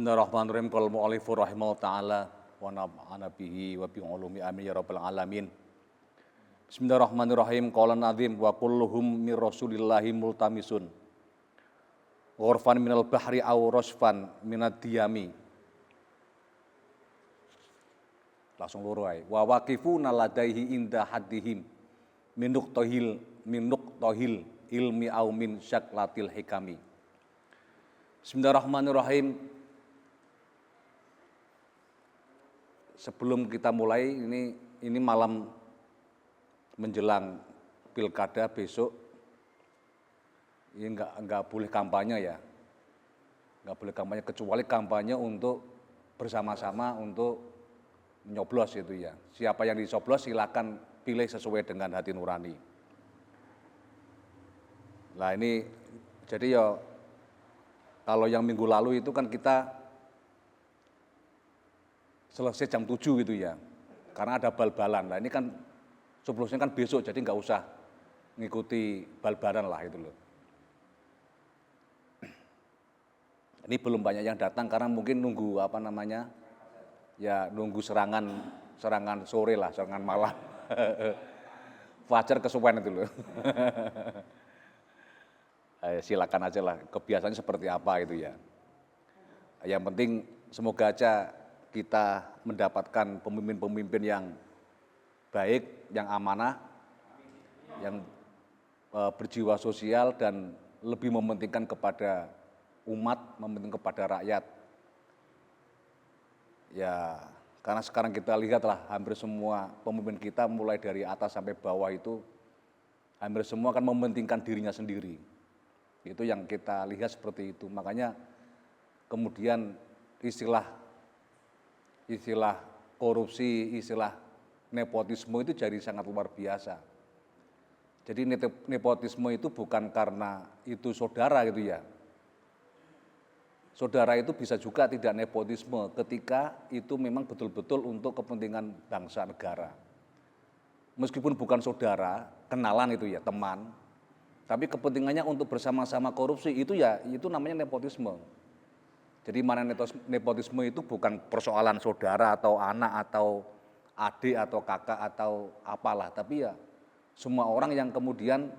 Bismillahirrahmanirrahim. Qala mu'allifu rahimahullah ta'ala wa nafa'ana bihi wa bi ulumi amin ya rabbal alamin. Bismillahirrahmanirrahim. Qala nadhim wa kulluhum mir rasulillahi multamisun. Ghurfan minal bahri aw rashfan minad diyami. Langsung loro ae. Wa waqifuna ladaihi inda haddihim min nuqtahil ilmi aw min syaklatil hikami. Bismillahirrahmanirrahim. Sebelum kita mulai, ini malam menjelang pilkada besok, ini enggak boleh kampanye ya, enggak boleh kampanye kecuali kampanye untuk bersama-sama untuk menyoblos itu ya. Siapa yang dicoblos silakan pilih sesuai dengan hati nurani. Nah ini jadi ya kalau yang minggu lalu itu kan kita selesai jam 7 gitu ya, karena ada bal-balan. Nah ini kan coblosnya kan besok, jadi nggak usah ngikuti bal-balan lah itu loh. Ini belum banyak yang datang karena mungkin nunggu ya nunggu serangan sore lah, serangan malam. Fajar kesuwen itu loh. Silakan aja lah, kebiasaannya seperti apa itu ya. Yang penting semoga aja kita mendapatkan pemimpin-pemimpin yang baik, yang amanah, yang berjiwa sosial dan lebih mementingkan kepada umat, mementingkan kepada rakyat. Ya, karena sekarang kita lihatlah hampir semua pemimpin kita mulai dari atas sampai bawah itu hampir semua kan mementingkan dirinya sendiri. Itu yang kita lihat seperti itu. Makanya kemudian istilah korupsi, istilah nepotisme itu jadi sangat luar biasa. Jadi nepotisme itu bukan karena itu saudara gitu ya. Saudara itu bisa juga tidak nepotisme ketika itu memang betul-betul untuk kepentingan bangsa negara. Meskipun bukan saudara, kenalan itu ya, teman. Tapi kepentingannya untuk bersama-sama korupsi itu ya, itu namanya nepotisme. Jadi mana nepotisme itu bukan persoalan saudara atau anak atau adik atau kakak atau apalah, tapi ya semua orang yang kemudian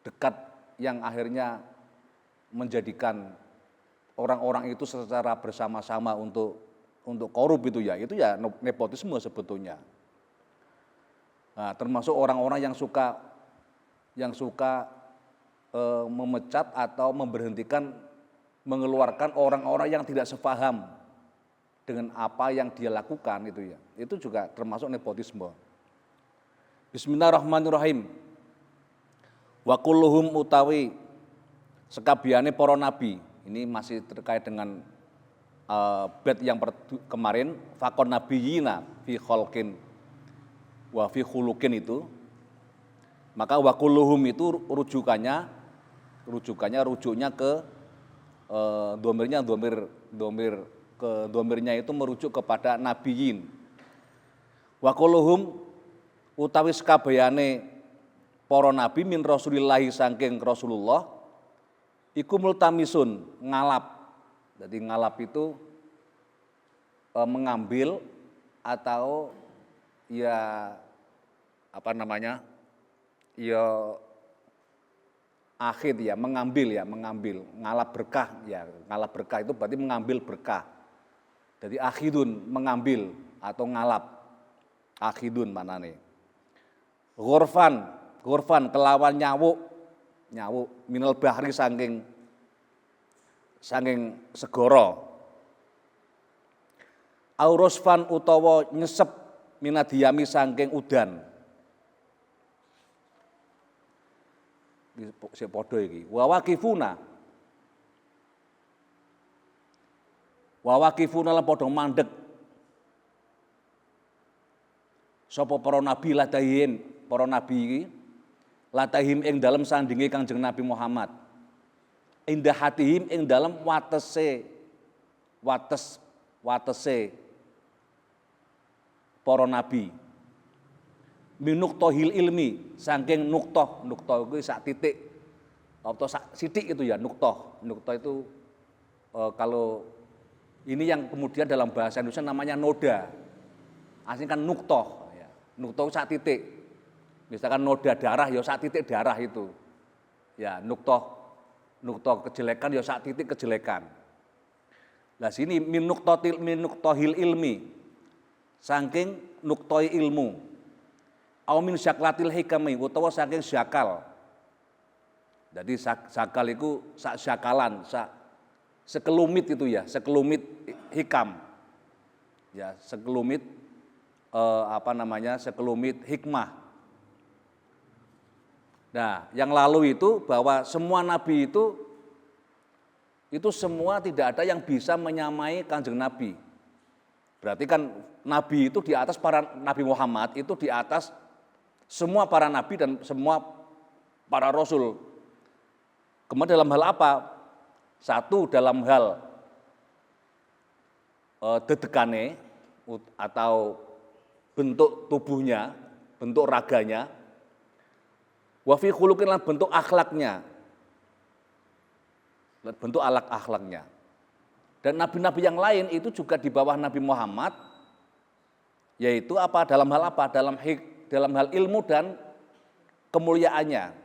dekat yang akhirnya menjadikan orang-orang itu secara bersama-sama untuk korup itu ya nepotisme sebetulnya. Nah, termasuk orang-orang yang suka memecat atau memberhentikan mengeluarkan orang-orang yang tidak sepaham dengan apa yang dia lakukan itu ya. Itu juga termasuk nepotisme. Bismillahirrahmanirrahim. Wa kulluhum utawi sekabehane para nabi. Ini masih terkait dengan bait yang kemarin faqon nabiyina fi khalqin wa fi khuluqin itu. Maka wa kulluhum itu rujuknya ke domirnya itu merujuk kepada nabiyin. Wa kulluhum utawi sakabehane para nabi min rasulillahi saking Rasulullah iku multamisun ngalap. Jadi ngalap itu mengambil atau ya akhid ya, mengambil ngalap berkah ya, ngalap berkah itu berarti mengambil berkah. Jadi akhidun mengambil atau ngalap, akhidun manane. Ghurfan kelawan nyawuk minal bahri saking segara. Aurosfan utawa nyesep minadiyami saking udan. Si podo iki wa waqifuna lan padha mandeg sapa para nabi ladahin para nabi iki latahim ing dalem sandinge Kanjeng Nabi Muhammad indah hatihim ing dalem watese para nabi minuktohil ilmi saking nuktoh itu sak titik atau sak sitik itu ya nuktoh itu kalau Ini yang kemudian dalam bahasa Indonesia namanya noda. Aslinya kan nuktoh. Ya. Nuktoh sak titik. Misalkan noda darah, ya sak titik darah itu. Ya, nuktoh kejelekan, ya sak titik kejelekan. Nah sini min nuktohil ilmi. Saking nuktoi ilmu. Au min syaklatil hikami, utawa saking syakal. Jadi sakal itu sak syakalan, sekelumit itu ya, sekelumit hikam. Ya, sekelumit sekelumit hikmah. Nah, yang lalu itu bahwa semua nabi itu semua tidak ada yang bisa menyamai Kanjeng Nabi. Berarti kan nabi itu di atas para Nabi Muhammad, itu di atas semua para nabi dan semua para rasul. Kemudian dalam hal apa? Satu dalam hal dedekane atau bentuk tubuhnya, bentuk raganya, wa fi khuluqin, bentuk akhlaknya, bentuk akhlaknya. Dan nabi-nabi yang lain itu juga di bawah Nabi Muhammad, yaitu apa? Dalam hal apa? Dalam hal ilmu dan kemuliaannya.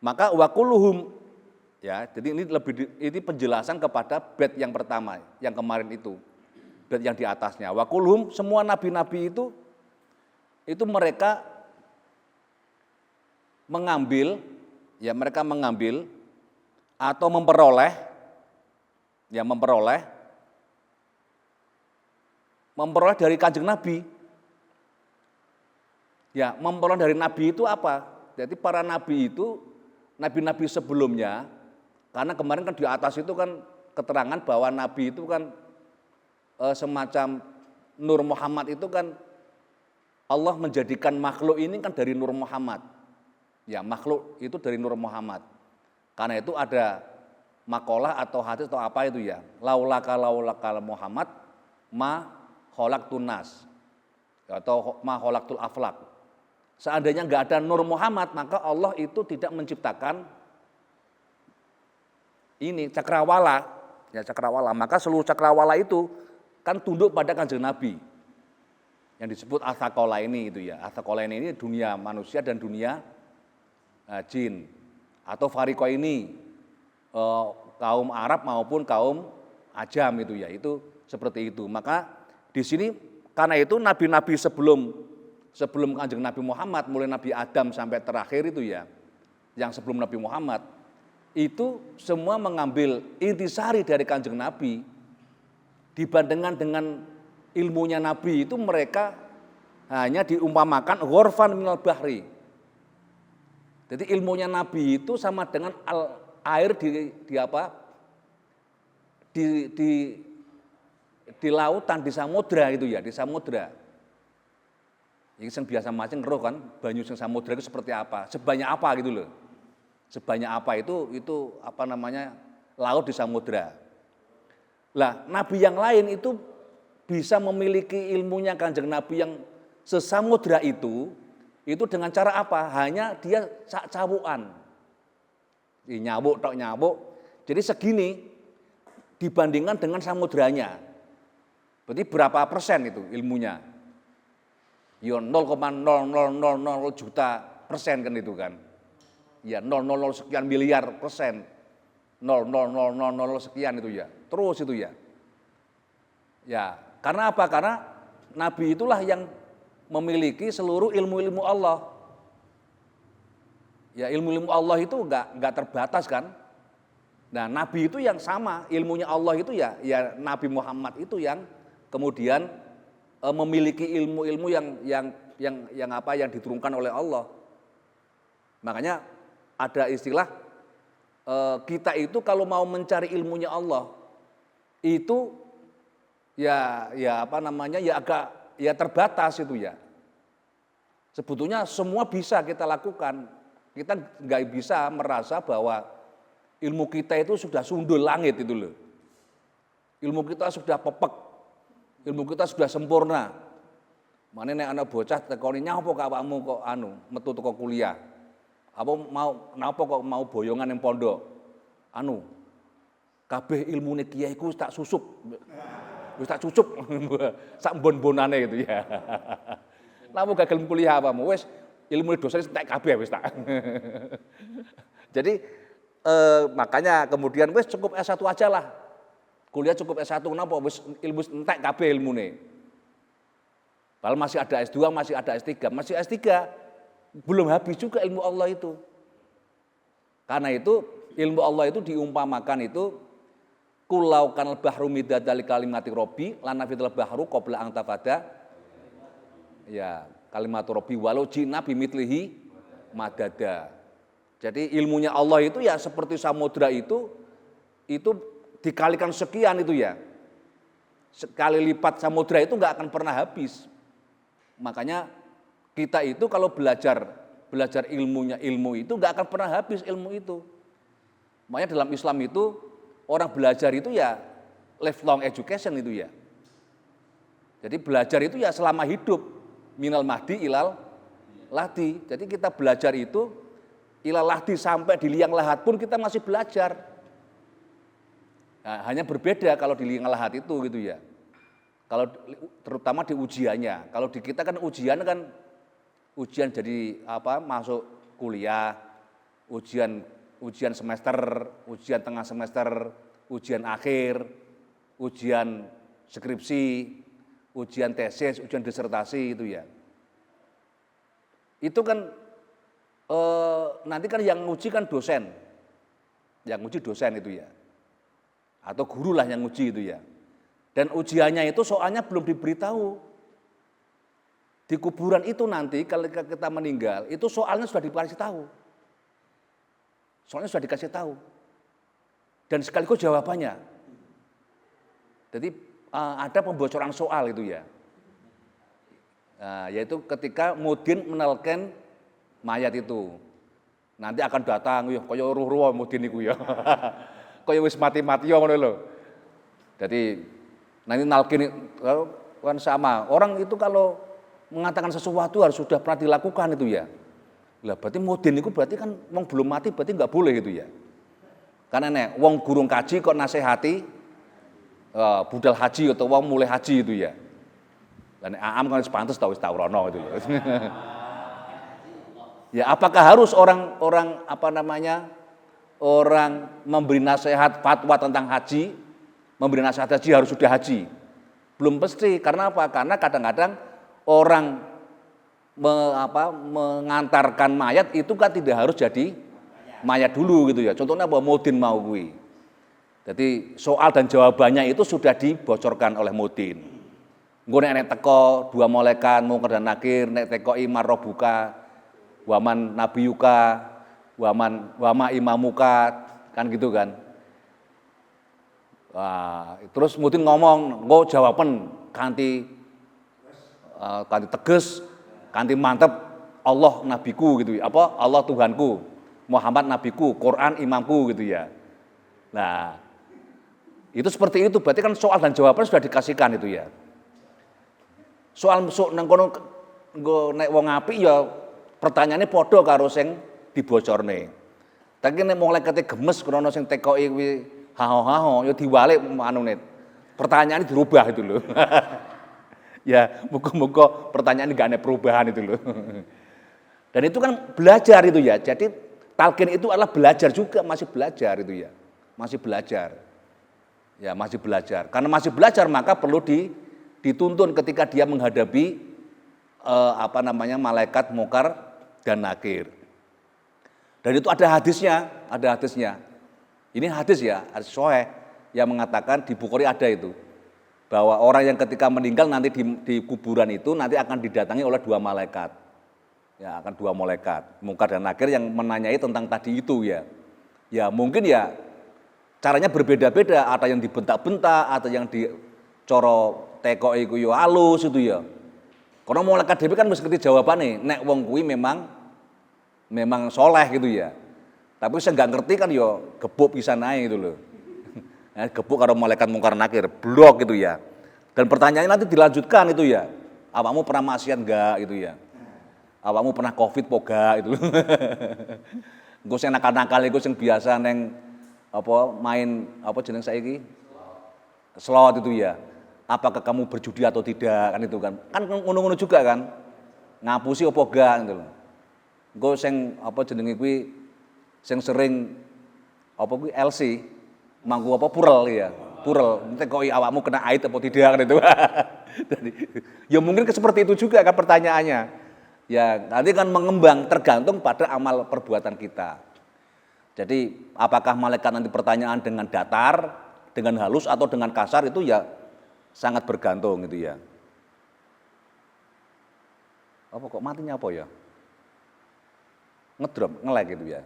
Maka wa kulluhum, ya, jadi ini penjelasan kepada bait yang pertama, yang kemarin itu, bait yang di atasnya. Wa kulluhum, semua nabi-nabi itu mereka mengambil, ya mereka mengambil atau memperoleh dari Kanjeng Nabi. Ya, memperoleh dari Nabi itu apa? Jadi para nabi itu, nabi-nabi sebelumnya, karena kemarin kan di atas itu kan keterangan bahwa nabi itu kan semacam Nur Muhammad itu kan Allah menjadikan makhluk ini kan dari Nur Muhammad. Ya, makhluk itu dari Nur Muhammad. Karena itu ada makalah atau hadis atau apa itu ya. Laulaka Muhammad ma khalaqtun nas. Atau ma khalaqtul aflaq. Seandainya enggak ada Nur Muhammad, maka Allah itu tidak menciptakan ini cakrawala, ya cakrawala. Maka seluruh cakrawala itu kan tunduk pada Kanjeng Nabi. Yang disebut Atsaqalaini itu ya. Atsaqalaini ini dunia manusia dan dunia jin. Atau Fariqaini, kaum Arab maupun kaum Ajam itu ya. Itu seperti itu. Maka di sini karena itu nabi-nabi sebelum Kanjeng Nabi Muhammad, mulai Nabi Adam sampai terakhir itu ya, yang sebelum Nabi Muhammad, itu semua mengambil intisari dari Kanjeng Nabi. Dibandingkan dengan ilmunya Nabi itu mereka hanya diumpamakan ghorfan minal bahri. Jadi ilmunya Nabi itu sama dengan air di lautan, di samudra itu ya, di samudra. Ini yang biasa macam ngeruh kan, banyu sing samudra itu seperti apa, sebanyak apa gitu loh. Sebanyak apa itu apa namanya, laut di samudra. Lah, nabi yang lain itu bisa memiliki ilmunya Kanjeng Nabi yang sesamudra itu dengan cara apa? Hanya dia sak cawukan. Nyabuk. Jadi segini dibandingkan dengan samudranya. Berarti berapa persen itu ilmunya? Ya 0,0000 juta persen kan itu kan. Ya 000 sekian miliar persen. 0,0000 sekian itu ya. Terus itu ya. Ya, karena apa? Karena Nabi itulah yang memiliki seluruh ilmu-ilmu Allah. Ya, ilmu-ilmu Allah itu enggak terbatas kan. Nah, Nabi itu yang sama, ilmunya Allah itu ya Nabi Muhammad itu yang kemudian memiliki ilmu-ilmu yang diturunkan oleh Allah. Makanya ada istilah kita itu kalau mau mencari ilmunya Allah itu ya agak terbatas itu ya. Sebetulnya semua bisa kita lakukan. Kita nggak bisa merasa bahwa ilmu kita itu sudah sundul langit itu loh. Ilmu kita sudah pepek. Ilmu kita sudah sempurna. Mane nek ana bocah tekoni nyapa kok awakmu kok metu teko kuliah. Apa mau napa kok mau boyongan ning pondok? kabeh ilmune kiai ku tak susup. Wis tak cucup sak mbon-bonane gitu ya. Lamun gagal kuliah apamu wis ilmu dosen entek kabeh wis tak. Jadi makanya kemudian wis cukup S1 aja lah. Kuliah cukup S1 kenapa wis ilmu entek kabeh ilmune. Padahal masih ada S2, masih ada S3, masih S3 belum habis juga ilmu Allah itu. Karena itu ilmu Allah itu diumpamakan itu kulau kanal bahru midadali kalimati robbi lana fitul bahru qabla ang tafada ya kalimatu robbi walau jina bimitlihi madada. Jadi ilmunya Allah itu ya seperti samudra itu dikalikan sekian itu ya. Sekali lipat samudra itu enggak akan pernah habis. Makanya kita itu kalau belajar ilmu itu enggak akan pernah habis ilmu itu. Makanya dalam Islam itu orang belajar itu ya lifelong education itu ya. Jadi belajar itu ya selama hidup. Minal mahdi ilal lahdi. Jadi kita belajar itu ilal lahdi sampai di liang lahat pun kita masih belajar. Nah, hanya berbeda kalau di liang lahat itu gitu ya. Kalau terutama di ujiannya. Kalau di kita kan ujian jadi masuk kuliah, ujian semester, ujian tengah semester, ujian akhir, ujian skripsi, ujian tesis, ujian disertasi itu ya. Itu kan nanti kan yang nguji kan dosen. Yang nguji dosen itu ya. Atau guru lah yang nguji itu ya. Dan ujiannya itu soalnya belum diberitahu. Di kuburan itu nanti kalau kita meninggal, itu soalnya sudah dikasih tahu. Soalnya sudah dikasih tahu. Dan sekaligus jawabannya. Jadi ada pembocoran soal itu ya. Nah, yaitu ketika mudin menelken mayat itu. Nanti akan datang ya kaya ruh-ruh mudin iku ya. Kaya wis mati-mati ya ngono lho. Jadi nanti nalkin kan sama. Orang itu kalau mengatakan sesuatu harus sudah pernah dilakukan itu ya. Lah berarti mudin itu berarti kan wong belum mati berarti enggak boleh itu ya. Karena nek wong gurung kaji kok nasihati budal haji atau wong mulai haji itu ya. Dan aam kan pantes tau wis tau rono itu loh. Ya apakah harus orang memberi nasihat fatwa tentang haji, memberi nasihat haji harus sudah haji? Belum pasti. Karena apa? Karena kadang-kadang orang mengantarkan mayat itu kan tidak harus jadi mayat dulu gitu ya. Contohnya bahwa mudin mau kuwi. Jadi soal dan jawabannya itu sudah dibocorkan oleh mudin. Engko nek teko dua malaikat mungkar dan nakir, nek teko imar robuka, waman nabiyuka, wama imamuka, kan gitu kan. Wah, terus mudin ngomong, engko jawaban kanthi tegas, kanthi mantep, Allah nabiku gitu ya. Apa? Allah Tuhanku, Muhammad nabiku, Quran imamku gitu ya. Nah, itu seperti itu, berarti kan soal dan jawaban sudah dikasihkan itu ya. Soal nang kono nek wong apik ya pertanyaane padha karo sing dibocorne. Tapi nek malaikate gemes krana sing tekoki kuwi haho-haho ya diwalik anune. Pertanyaane dirubah itu loh. Ya, muga-muga pertanyaan enggak ada perubahan itu loh. Dan itu kan belajar itu ya. Jadi talqin itu adalah belajar juga, masih belajar itu ya. Masih belajar. Ya, masih belajar. Karena masih belajar maka perlu dituntun ketika dia menghadapi malaikat mungkar dan nakir. Dan itu ada hadisnya. Ini hadis ya, hadis sahih yang mengatakan di Bukhari ada itu. Bahwa orang yang ketika meninggal nanti di kuburan itu nanti akan didatangi oleh dua malaikat. Ya, akan dua malaikat, mungkar dan nakir yang menanyai tentang tadi itu ya. Ya, mungkin ya caranya berbeda-beda, ada yang dibentak-bentak, ada yang dicoro teko iku yo halus itu ya. Karena malaikat dhewe kan mesti ngerti jawabane, nek wong kuwi memang soleh gitu ya. Tapi saya enggak ngerti kan yo gebuk pisan ae gitu loh. Nah, gebuk karo malaikat mungkar nakir, blok gitu ya. Dan pertanyaannya nanti dilanjutkan itu ya. Awakmu pernah maksiat enggak gitu ya. Awakmu pernah Covid po enggak gitu loh. Engko sing nakal-nakal iku sing biasa neng main jeneng saiki slot itu ya. Apakah kamu berjudi atau tidak kan itu kan. Kan ngono-ngono juga kan. Ngapusi apa gak gitu loh. Engko sing jenenge kuwi sing sering kuwi LC mangku purel ya. Purel, entek kok awakmu kena ait apa tidak kan itu. Jadi ya mungkin seperti itu juga kan pertanyaannya. Ya, nanti kan mengembang tergantung pada amal perbuatan kita. Jadi apakah malaikat nanti pertanyaan dengan datar, dengan halus atau dengan kasar itu ya sangat bergantung gitu ya. Apa kok matinya apa ya? Ngedrop, nge-lag gitu ya.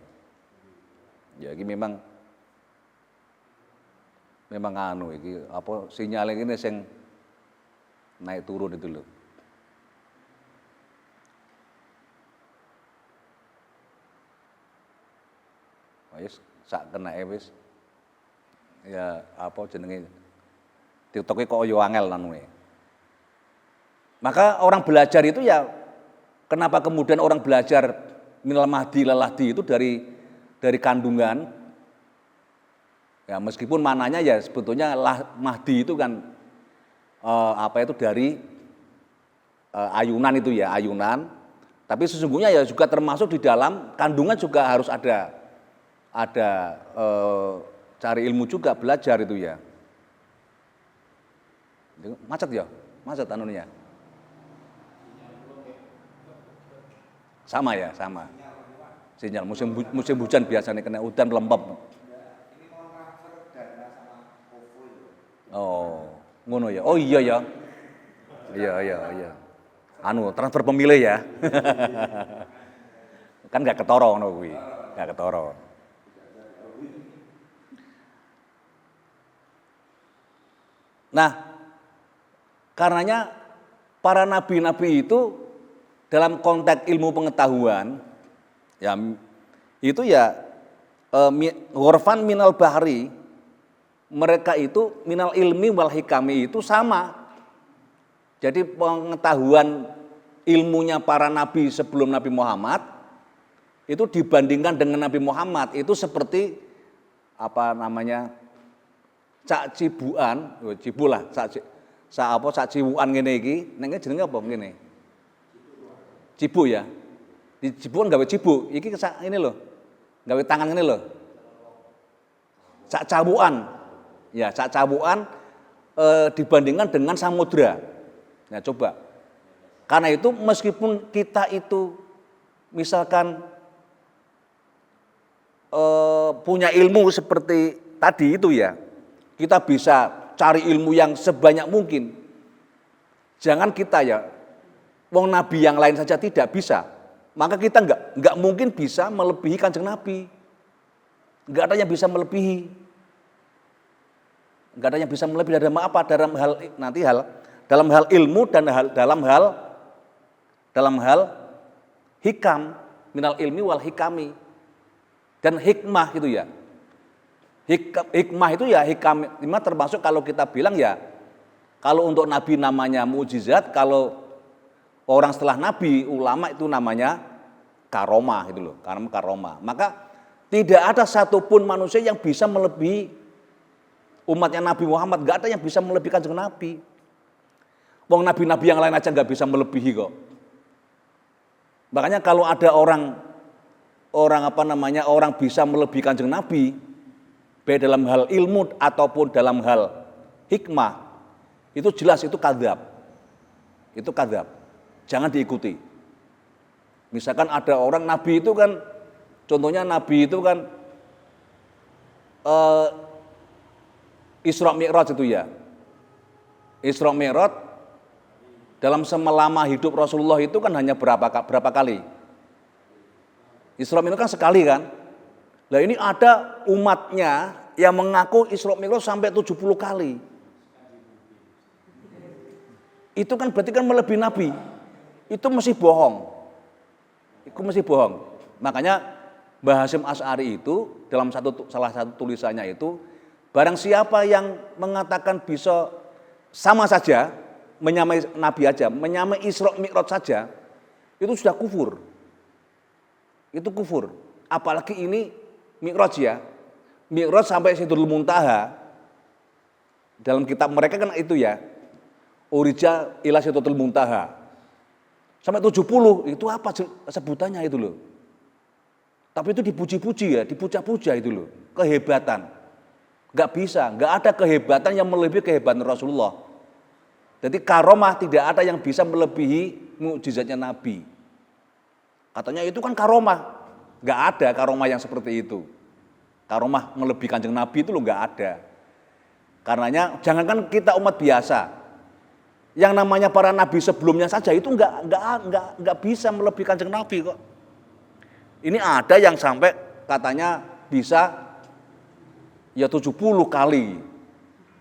Ya ini memang iki sinyal ini sing naik turun itu loh. Wis sak kenake wis. Ya jenenge TikTok kok yo angel nanune. Maka orang belajar itu ya kenapa kemudian orang belajar minal mahdi lalahdi itu dari kandungan. Ya meskipun mananya ya sebetulnya mahdi itu kan dari ayunan itu ya, ayunan. Tapi sesungguhnya ya juga termasuk di dalam kandungan juga harus ada cari ilmu juga, belajar itu ya. Macet ya? Macet anunya. Sama ya, sama. Sinyal musim hujan biasanya kena udan lempep. Oh, ngono ya. Oh iya ya. Iya. Transfer pemilih ya. Kan enggak ketoro ngono kuwi. Enggak ketoro. Nah, karenanya para nabi-nabi itu dalam konteks ilmu pengetahuan ya itu ya ghurfan minal bahri, mereka itu minal ilmi wal hikami itu sama. Jadi pengetahuan ilmunya para nabi sebelum Nabi Muhammad itu dibandingkan dengan Nabi Muhammad itu seperti cak cibuan, cibulah, cak cibuan ngene iki, nenge jenenge apa ngene? Cibu ya. Di cibuan gawe cibu, iki ini loh. Gawe tangan ngene loh. Cak cabuan. Ya, cak cabuan dibandingkan dengan samudra. Nah, coba. Karena itu meskipun kita itu misalkan punya ilmu seperti tadi itu ya, kita bisa cari ilmu yang sebanyak mungkin. Jangan kita ya, wong nabi yang lain saja tidak bisa, maka kita enggak mungkin bisa melebihi Kanjeng Nabi. Enggak ada yang bisa melebihi. Enggak ada yang bisa melebihi dalam apa? Dalam hal ilmu dan dalam hal hikam, minal ilmi wal hikami. Dan hikmah gitu ya. Hikmah itu ya hikmah termasuk kalau kita bilang ya, kalau untuk nabi namanya mukjizat, kalau orang setelah nabi ulama itu namanya karomah gitu loh, karena karomah. Maka tidak ada satupun manusia yang bisa melebihi umatnya Nabi Muhammad, nggak ada yang bisa melebihi Kanjeng Nabi. Wong nabi-nabi yang lain aja nggak bisa melebihi kok. Makanya kalau ada orang bisa melebihi Kanjeng Nabi, baik dalam hal ilmu ataupun dalam hal hikmah, itu jelas itu kadzab. Itu kadzab. Jangan diikuti. Misalkan ada orang nabi itu kan, contohnya nabi itu kan Isra Mi'raj itu ya. Isra Mi'raj dalam selama hidup Rasulullah itu kan hanya berapa kali? Isra Mi'raj kan sekali kan? Nah ini ada umatnya yang mengaku Isra Mi'raj sampai 70 kali. Itu kan berarti kan melebihi Nabi. Itu mesti bohong. Itu mesti bohong. Makanya Mbah Hasyim Asy'ari itu dalam salah satu tulisannya itu, barang siapa yang mengatakan bisa sama saja menyamai Nabi aja, menyamai Isra Mi'raj saja, itu sudah kufur. Itu kufur. Apalagi ini Mi'raj ya. Mi'raj sampai Sidratul Muntaha, dalam kitab mereka kan itu ya, urija ila Sidratul Muntaha. Sampai 70, itu apa sebutannya itu loh. Tapi itu dipuji-puji ya, dipuja-puja itu loh, kehebatan. Enggak bisa, enggak ada kehebatan yang melebihi kehebatan Rasulullah. Jadi karomah tidak ada yang bisa melebihi mukjizatnya Nabi. Katanya itu kan karomah, enggak ada karomah yang seperti itu. Karomah melebihi Kanjeng Nabi itu loh enggak ada. Karenanya jangankan kita umat biasa, yang namanya para nabi sebelumnya saja itu enggak bisa melebihi Kanjeng Nabi kok. Ini ada yang sampai katanya bisa ya 70 kali.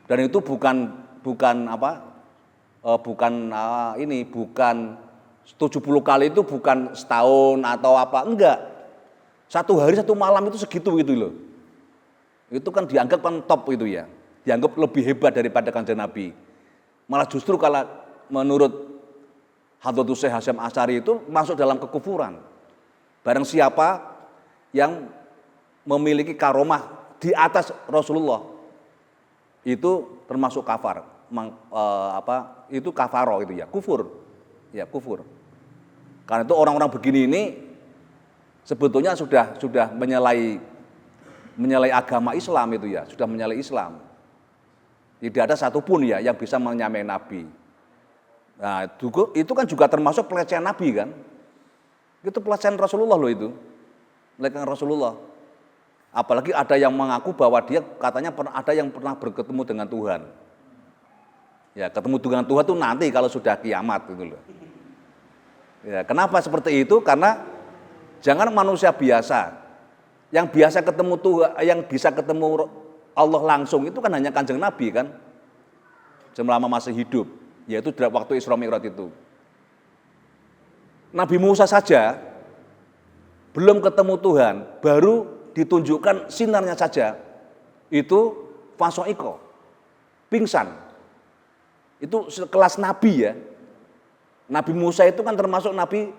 Dan itu bukan 70 kali itu bukan setahun atau apa, enggak. Satu hari satu malam itu segitu gitu loh. Itu kan dianggap kan top itu ya. Dianggap lebih hebat daripada Kanjeng Nabi. Malah justru kalau menurut Hadratus Syekh Hasyim Asy'ari itu masuk dalam kekufuran. Barang siapa yang memiliki karomah di atas Rasulullah itu termasuk kafar. Itu kafaro itu ya, kufur. Ya, kufur. Karena itu orang-orang begini ini sebetulnya sudah menyalahi agama Islam itu ya, sudah menyalahi Islam. Tidak ada satupun ya yang bisa menyamai Nabi. Nah, itu kan juga termasuk pelecehan Nabi kan. Itu pelecehan Rasulullah loh itu. Pelecehan Rasulullah. Apalagi ada yang mengaku bahwa dia katanya ada yang pernah berketemu dengan Tuhan. Ya, ketemu dengan Tuhan itu nanti kalau sudah kiamat gitu loh. Ya, kenapa seperti itu? Karena jangan manusia biasa. Yang biasa ketemu Tuhan, yang bisa ketemu Allah langsung itu kan hanya Kanjeng Nabi kan, selama masih hidup, yaitu waktu Isra Mi'raj itu. Nabi Musa saja belum ketemu Tuhan, baru ditunjukkan sinarnya saja, itu fasoiko, pingsan. Itu sekelas Nabi ya. Nabi Musa itu kan termasuk Nabi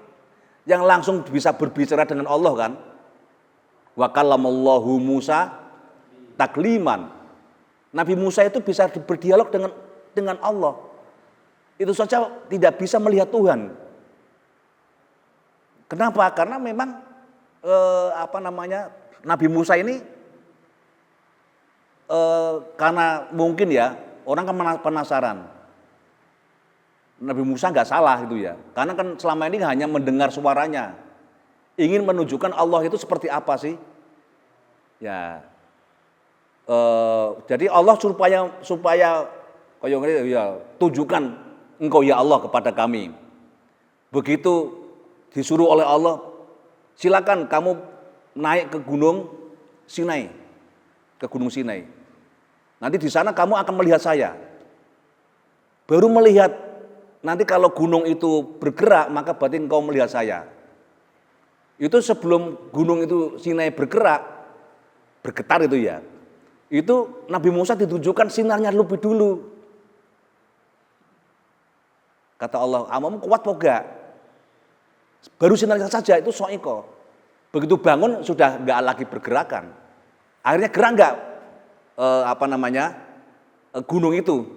yang langsung bisa berbicara dengan Allah kan. Wa kallamallahu Musa takliman. Nabi Musa itu bisa berdialog dengan Allah. Itu saja tidak bisa melihat Tuhan. Kenapa? Karena memang Nabi Musa ini karena mungkin ya orang kan penasaran. Nabi Musa nggak salah itu ya. Karena kan selama ini hanya mendengar suaranya. Ingin menunjukkan Allah itu seperti apa sih? Ya. Jadi Allah supaya ya tunjukkan engkau ya Allah kepada kami. Begitu disuruh oleh Allah, silakan kamu naik ke Gunung Sinai, ke Gunung Sinai. Nanti di sana kamu akan melihat saya. Baru melihat, nanti kalau gunung itu bergerak maka berarti engkau melihat saya. Itu sebelum gunung itu Sinai bergetar itu ya. Itu Nabi Musa ditunjukkan sinarnya lebih dulu. Kata Allah, amamu kuat apa enggak? Baru sinarnya saja itu so'iko. Begitu bangun sudah enggak lagi bergerakan. Akhirnya gerak enggak gunung itu.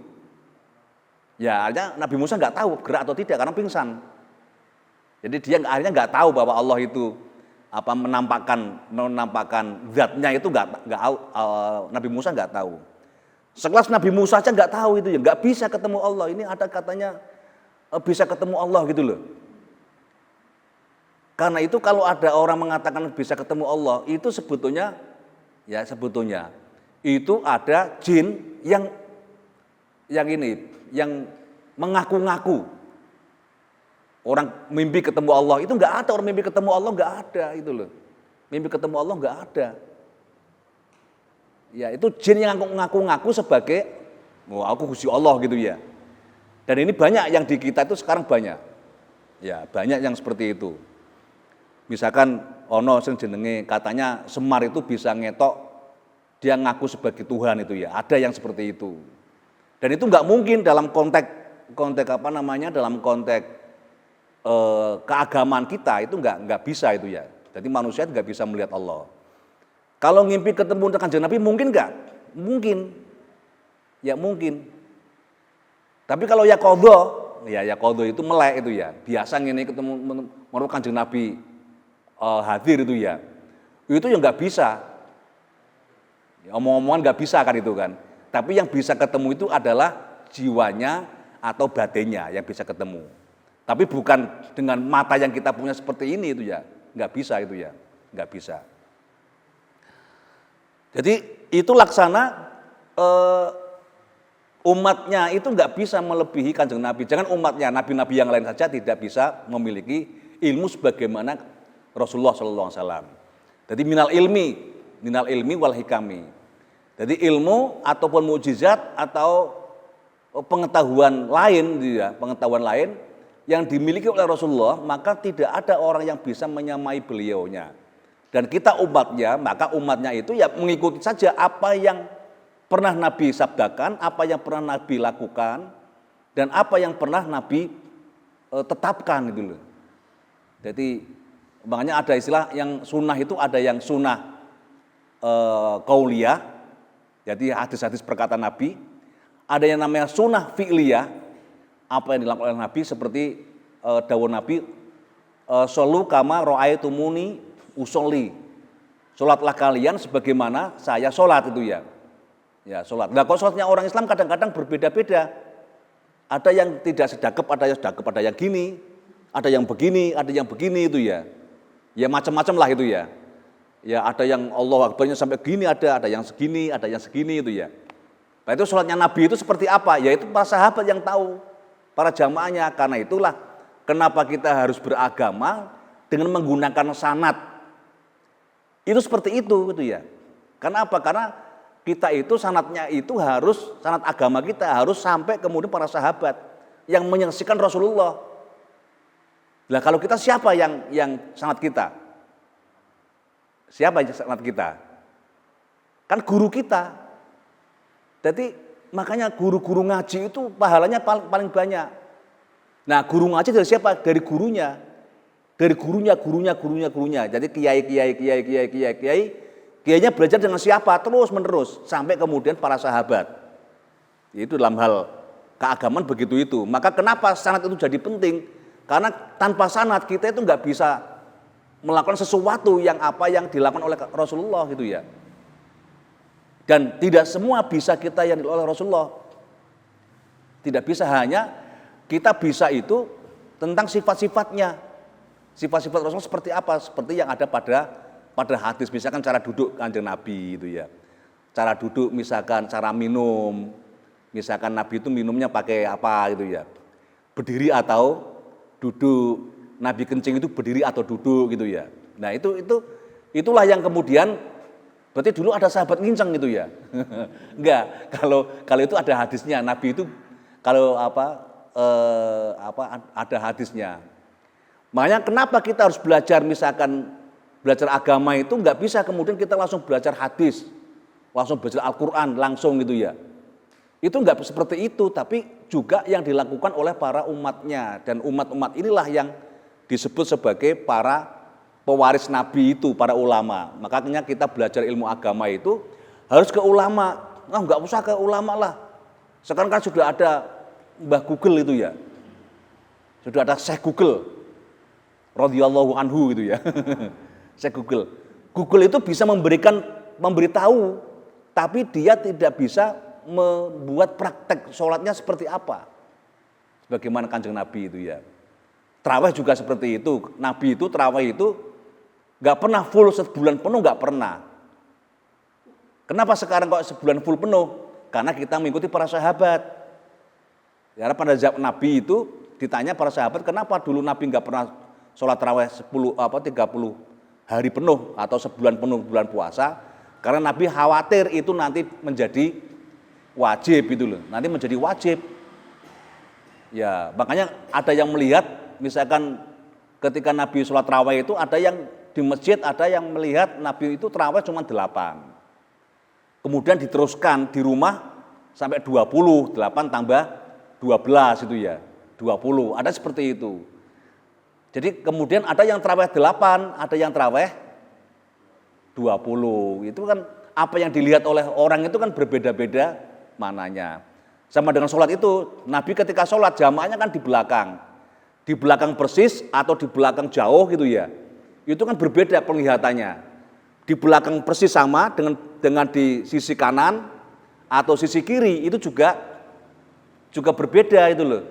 Ya akhirnya Nabi Musa enggak tahu gerak atau tidak karena pingsan. Jadi dia akhirnya enggak tahu bahwa Allah itu menampakkan zatnya itu enggak Nabi Musa enggak tahu. Sekelas Nabi Musa aja enggak tahu itu ya, enggak bisa ketemu Allah. Ini ada katanya bisa ketemu Allah gitu loh. Karena itu kalau ada orang mengatakan bisa ketemu Allah, itu sebetulnya itu ada jin yang mengaku-ngaku. Orang mimpi ketemu Allah, itu enggak ada orang mimpi ketemu Allah, enggak ada itu loh. Mimpi ketemu Allah enggak ada. Ya, itu jin yang ngaku-ngaku sebagai aku Gusti Allah gitu ya. Dan ini banyak yang di kita itu sekarang banyak. Ya, banyak yang seperti itu. Misalkan ono sing jenenge katanya Semar itu bisa ngetok, dia ngaku sebagai Tuhan itu ya. Ada yang seperti itu. Dan itu enggak mungkin dalam konteks dalam konteks keagamaan kita itu enggak bisa itu ya. Jadi manusia enggak bisa melihat Allah. Kalau ngimpi ketemu Kanjeng Nabi mungkin nggak? Mungkin. Ya mungkin. Tapi kalau ya qadha itu melek itu ya. Biasa ngene ketemu menurut Kanjeng Nabi hadir itu ya. Itu ya nggak bisa. Ya, omong-omongan nggak bisa kan itu kan. Tapi yang bisa ketemu itu adalah jiwanya atau batinnya yang bisa ketemu. Tapi bukan dengan mata yang kita punya seperti ini itu ya. Nggak bisa itu ya. Nggak bisa. Jadi itu laksana umatnya itu nggak bisa melebihi Kanjeng Nabi. Jangan umatnya, nabi-nabi yang lain saja tidak bisa memiliki ilmu sebagaimana Rasulullah SAW. Jadi minal ilmi wal hikami. Jadi ilmu ataupun mukjizat atau pengetahuan lain yang dimiliki oleh Rasulullah, maka tidak ada orang yang bisa menyamai beliaunya. Dan kita umatnya, maka umatnya itu ya mengikuti saja apa yang pernah Nabi sabdakan, apa yang pernah Nabi lakukan, dan apa yang pernah Nabi tetapkan gitu loh. Jadi makanya ada istilah yang sunnah itu ada yang sunnah qauliyah, jadi hadis-hadis perkataan Nabi, ada yang namanya sunnah fi'liyah, apa yang dilakukan oleh Nabi seperti dawuh Nabi, shollu kama ra'aitumuni usolli, sholatlah kalian sebagaimana saya sholat itu ya. Ya sholat. Nah kalau sholatnya orang Islam kadang-kadang berbeda-beda. Ada yang tidak sedakep, ada yang sedakep, ada yang gini, ada yang begini, ada yang begini itu ya. Ya macam-macam lah itu ya. Ya ada yang Allahu Akbarnya sampai gini, ada yang segini, ada yang segini itu ya. Nah itu sholatnya Nabi itu seperti apa? Ya itu para sahabat yang tahu, para jamaahnya. Karena itulah kenapa kita harus beragama dengan menggunakan sanad. Itu seperti itu gitu ya. Karena apa? Karena kita itu sanadnya itu harus, sanad agama kita harus sampai kemudian para sahabat yang menyaksikan Rasulullah. Nah kalau kita siapa yang sanad kita? Siapa yang sanad kita? Kan guru kita. Jadi makanya guru-guru ngaji itu pahalanya paling banyak. Nah guru ngaji dari siapa? Dari gurunya. Dari gurunya. Jadi kiainya belajar dengan siapa? Terus menerus sampai kemudian para sahabat. Itu dalam hal keagamaan begitu itu. Maka kenapa sanad itu jadi penting? Karena tanpa sanad kita itu nggak bisa melakukan sesuatu yang dilakukan oleh Rasulullah gitu ya. Dan tidak semua bisa kita yang dilakukan oleh Rasulullah. Tidak bisa, hanya kita bisa itu tentang sifat-sifatnya. Sifat-sifat Rasul seperti apa? Seperti yang ada pada hadis, misalkan cara duduk Kanjeng Nabi itu ya. Cara duduk, misalkan cara minum. Misalkan Nabi itu minumnya pakai apa gitu ya. Berdiri atau duduk. Nabi kencing itu berdiri atau duduk gitu ya. Nah, itulah yang kemudian berarti dulu ada sahabat nginceng gitu ya. Enggak, kalau itu ada hadisnya. Nabi itu kalau ada hadisnya. Makanya kenapa kita harus belajar, misalkan belajar agama itu nggak bisa kemudian kita langsung belajar hadis, langsung belajar Al-Quran langsung gitu ya. Itu nggak seperti itu, tapi juga yang dilakukan oleh para umatnya. Dan umat-umat inilah yang disebut sebagai para pewaris Nabi itu, para ulama. Makanya kita belajar ilmu agama itu harus ke ulama. Nggak usah ke ulama lah. Sekarang kan sudah ada Mbah Google itu ya. Sudah ada Syekh Google radhiyallahu anhu gitu ya. Saya Google itu bisa memberitahu, tapi dia tidak bisa membuat praktek sholatnya seperti apa. Sebagaimana Kanjeng Nabi itu ya. Tarawih juga seperti itu. Nabi itu tarawih itu nggak pernah full sebulan penuh, nggak pernah. Kenapa sekarang kok sebulan full penuh? Karena kita mengikuti para sahabat. Karena pada zaman Nabi itu ditanya para sahabat, kenapa dulu Nabi nggak pernah sholat tarawih 30 hari penuh atau sebulan penuh bulan puasa, karena Nabi khawatir itu nanti menjadi wajib gitu loh, nanti menjadi wajib. Ya, makanya ada yang melihat misalkan ketika Nabi sholat tarawih itu ada yang di masjid, ada yang melihat Nabi itu tarawih cuma 8. Kemudian diteruskan di rumah sampai 20, 8 tambah 12 itu ya, 20, ada seperti itu. Jadi kemudian ada yang tarawih 8, ada yang tarawih 20. Itu kan apa yang dilihat oleh orang itu kan berbeda-beda mananya. Sama dengan sholat itu, Nabi ketika sholat jamaahnya kan di belakang persis atau di belakang jauh gitu ya. Itu kan berbeda penglihatannya. Di belakang persis sama dengan di sisi kanan atau sisi kiri itu juga berbeda itu loh.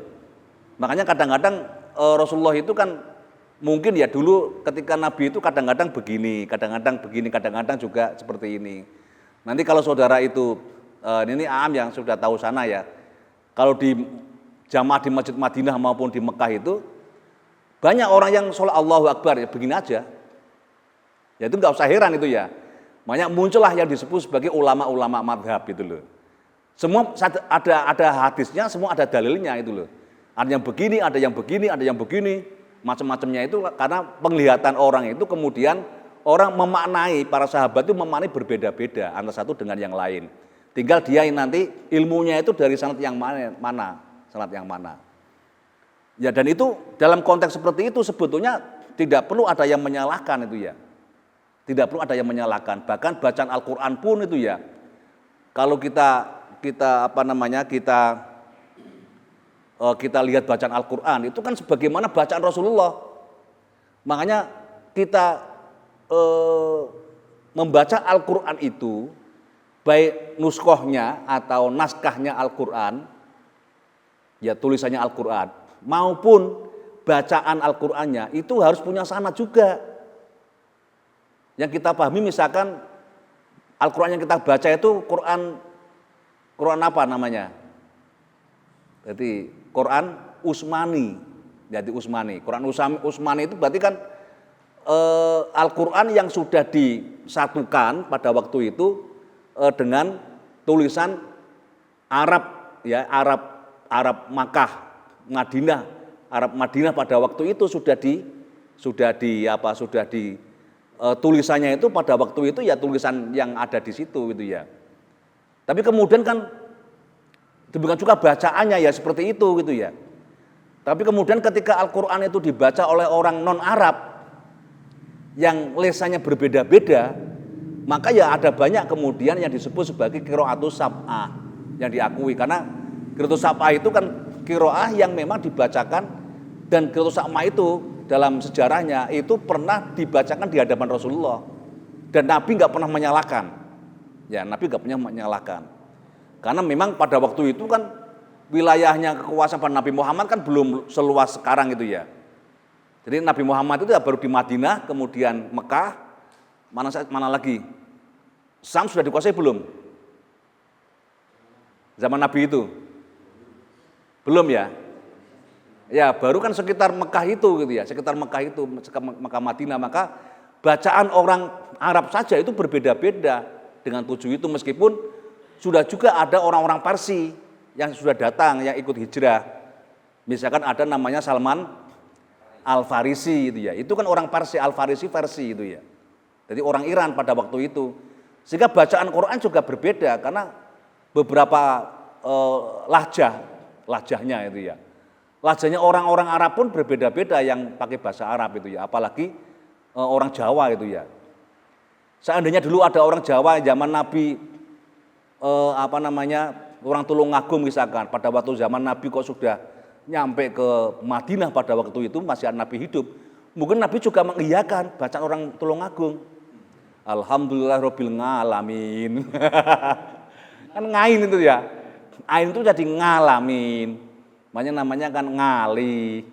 Makanya kadang-kadang Rasulullah itu kan mungkin ya dulu ketika Nabi itu kadang-kadang begini, kadang-kadang juga seperti ini. Nanti kalau saudara itu ini Am yang sudah tahu sana ya. Kalau di jamaah di Masjid Madinah maupun di Mekah itu banyak orang yang sholat Allahu Akbar ya begini aja. Ya itu nggak usah heran itu ya. Banyak muncullah yang disebut sebagai ulama-ulama madhab itu loh. Semua ada hadisnya, semua ada dalilnya itu loh. Ada yang begini, ada yang begini, ada yang begini, macam-macamnya itu karena penglihatan orang itu kemudian orang memaknai, para sahabat itu memaknai berbeda-beda antara satu dengan yang lain. Tinggal dia nanti ilmunya itu dari sanad yang mana, sanad yang mana. Ya dan itu dalam konteks seperti itu sebetulnya tidak perlu ada yang menyalahkan itu ya. Tidak perlu ada yang menyalahkan. Bahkan bacaan Al-Qur'an pun itu ya. Kalau kita lihat bacaan Al-Qur'an itu kan sebagaimana bacaan Rasulullah. Makanya kita membaca Al-Qur'an itu baik nuskohnya atau naskahnya Al-Qur'an, ya tulisannya Al-Qur'an, maupun bacaan Al-Qur'annya itu harus punya sanad juga. Yang kita pahami misalkan Al-Qur'an yang kita baca itu Quran apa namanya? Jadi Quran Utsmani. Jadi Utsmani. Quran Utsmani itu berarti kan Al-Qur'an yang sudah disatukan pada waktu itu dengan tulisan Arab ya, Arab Makkah, Madinah. Arab Madinah pada waktu itu tulisannya itu pada waktu itu ya tulisan yang ada di situ gitu ya. Tapi kemudian kan demikian juga bacaannya ya seperti itu gitu ya. Tapi kemudian ketika Al-Qur'an itu dibaca oleh orang non-Arab yang lesannya berbeda-beda, maka ya ada banyak kemudian yang disebut sebagai qiraatus sab'ah yang diakui karena qiraatus sab'ah itu kan qiraah yang memang dibacakan dan qiraatus sab'ah itu dalam sejarahnya itu pernah dibacakan di hadapan Rasulullah dan Nabi nggak pernah menyalahkan. Ya, Nabi nggak pernah menyalahkan. Karena memang pada waktu itu kan wilayahnya kekuasaan Nabi Muhammad kan belum seluas sekarang itu ya. Jadi Nabi Muhammad itu ya baru di Madinah, kemudian Mekah, mana lagi? Sam sudah dikuasai belum? Zaman Nabi itu? Belum ya? Ya baru kan sekitar Mekah itu gitu ya, sekitar Mekah Madinah, maka bacaan orang Arab saja itu berbeda-beda dengan tujuh itu meskipun sudah juga ada orang-orang Parsi yang sudah datang yang ikut hijrah. Misalkan ada namanya Salman Al-Farisi itu ya, itu kan orang Parsi, Al-Farisi Farsi itu ya. Jadi orang Iran pada waktu itu. Sehingga bacaan Quran juga berbeda karena beberapa lahjahnya itu ya. Lahjahnya orang-orang Arab pun berbeda-beda yang pakai bahasa Arab itu ya, apalagi orang Jawa itu ya. Seandainya dulu ada orang Jawa zaman Nabi orang Tulungagung misalkan, pada waktu zaman Nabi kok sudah nyampe ke Madinah pada waktu itu masih ada Nabi hidup, mungkin Nabi juga mengiyakan bacaan orang Tulungagung. Alhamdulillahirabbil alamin. Kan ngain itu ya. Ain itu jadi ngalamin. Namanya kan ngali,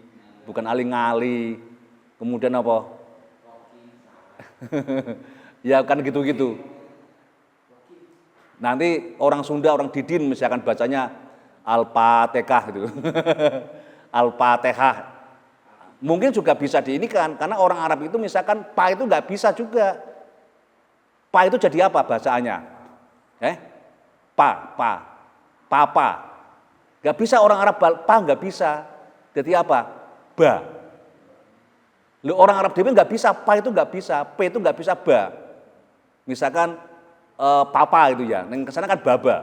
bukan ali-ngali. Kemudian apa? Ya kan gitu-gitu. Nanti orang Sunda, orang Didin misalkan bacanya Al-Fatihah gitu. Al-Fatihah. Mungkin juga bisa diinikan karena orang Arab itu misalkan pa itu nggak bisa juga. Pa itu jadi apa bacaannya? Papa. Gak bisa orang Arab pa nggak bisa. Jadi apa? Ba. Orang Arab dewe nggak bisa, pa itu nggak bisa, p itu nggak bisa ba. Misalkan papa itu ya, yang kesana kan baba.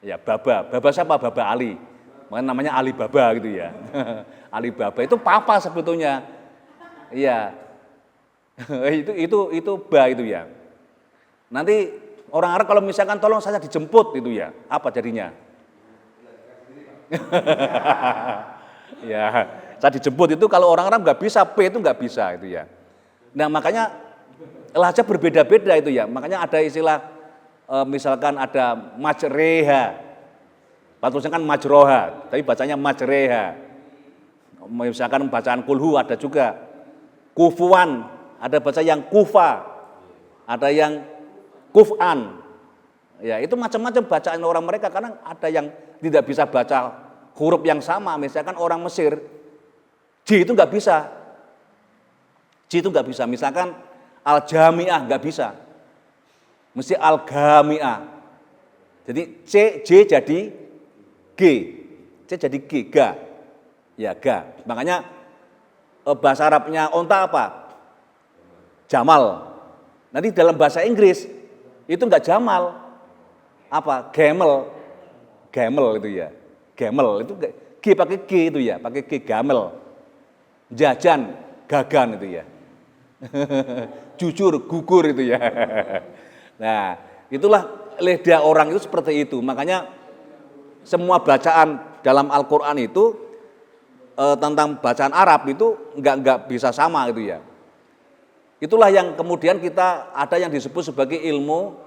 Ya baba siapa? Baba Ali. Makanya namanya Ali Baba gitu ya. Ali Baba itu papa sebetulnya. Iya. itu ba itu ya. Nanti orang Arab kalau misalkan tolong saya dijemput itu ya, apa jadinya? Ya, saya dijemput itu kalau orang Arab nggak bisa, P itu nggak bisa itu ya. Nah makanya lahja berbeda-beda itu ya. Makanya ada istilah misalkan ada majreha, patutnya kan majroha, tapi bacanya majreha. Misalkan bacaan kulhu ada juga, kufuan, ada baca yang kufa, ada yang kuf'an. Ya, itu macam-macam bacaan orang mereka karena ada yang tidak bisa baca huruf yang sama. Misalkan orang Mesir, J itu nggak bisa. J itu nggak bisa. Misalkan al-jami'ah nggak bisa. Mesti al-gami'ah. Jadi J jadi G. C jadi G, ga. Ya, ga. Makanya bahasa Arabnya onta apa? Jamal. Nanti dalam bahasa Inggris itu enggak Jamal, apa? Camel, camel itu ya, camel itu G pakai G itu ya, pakai G gamel, jajan, gagan itu ya, jujur, gugur itu ya. Nah, itulah lidah orang itu seperti itu. Makanya semua bacaan dalam Al-Quran itu tentang bacaan Arab itu enggak bisa sama gitu ya. Itulah yang kemudian kita ada yang disebut sebagai ilmu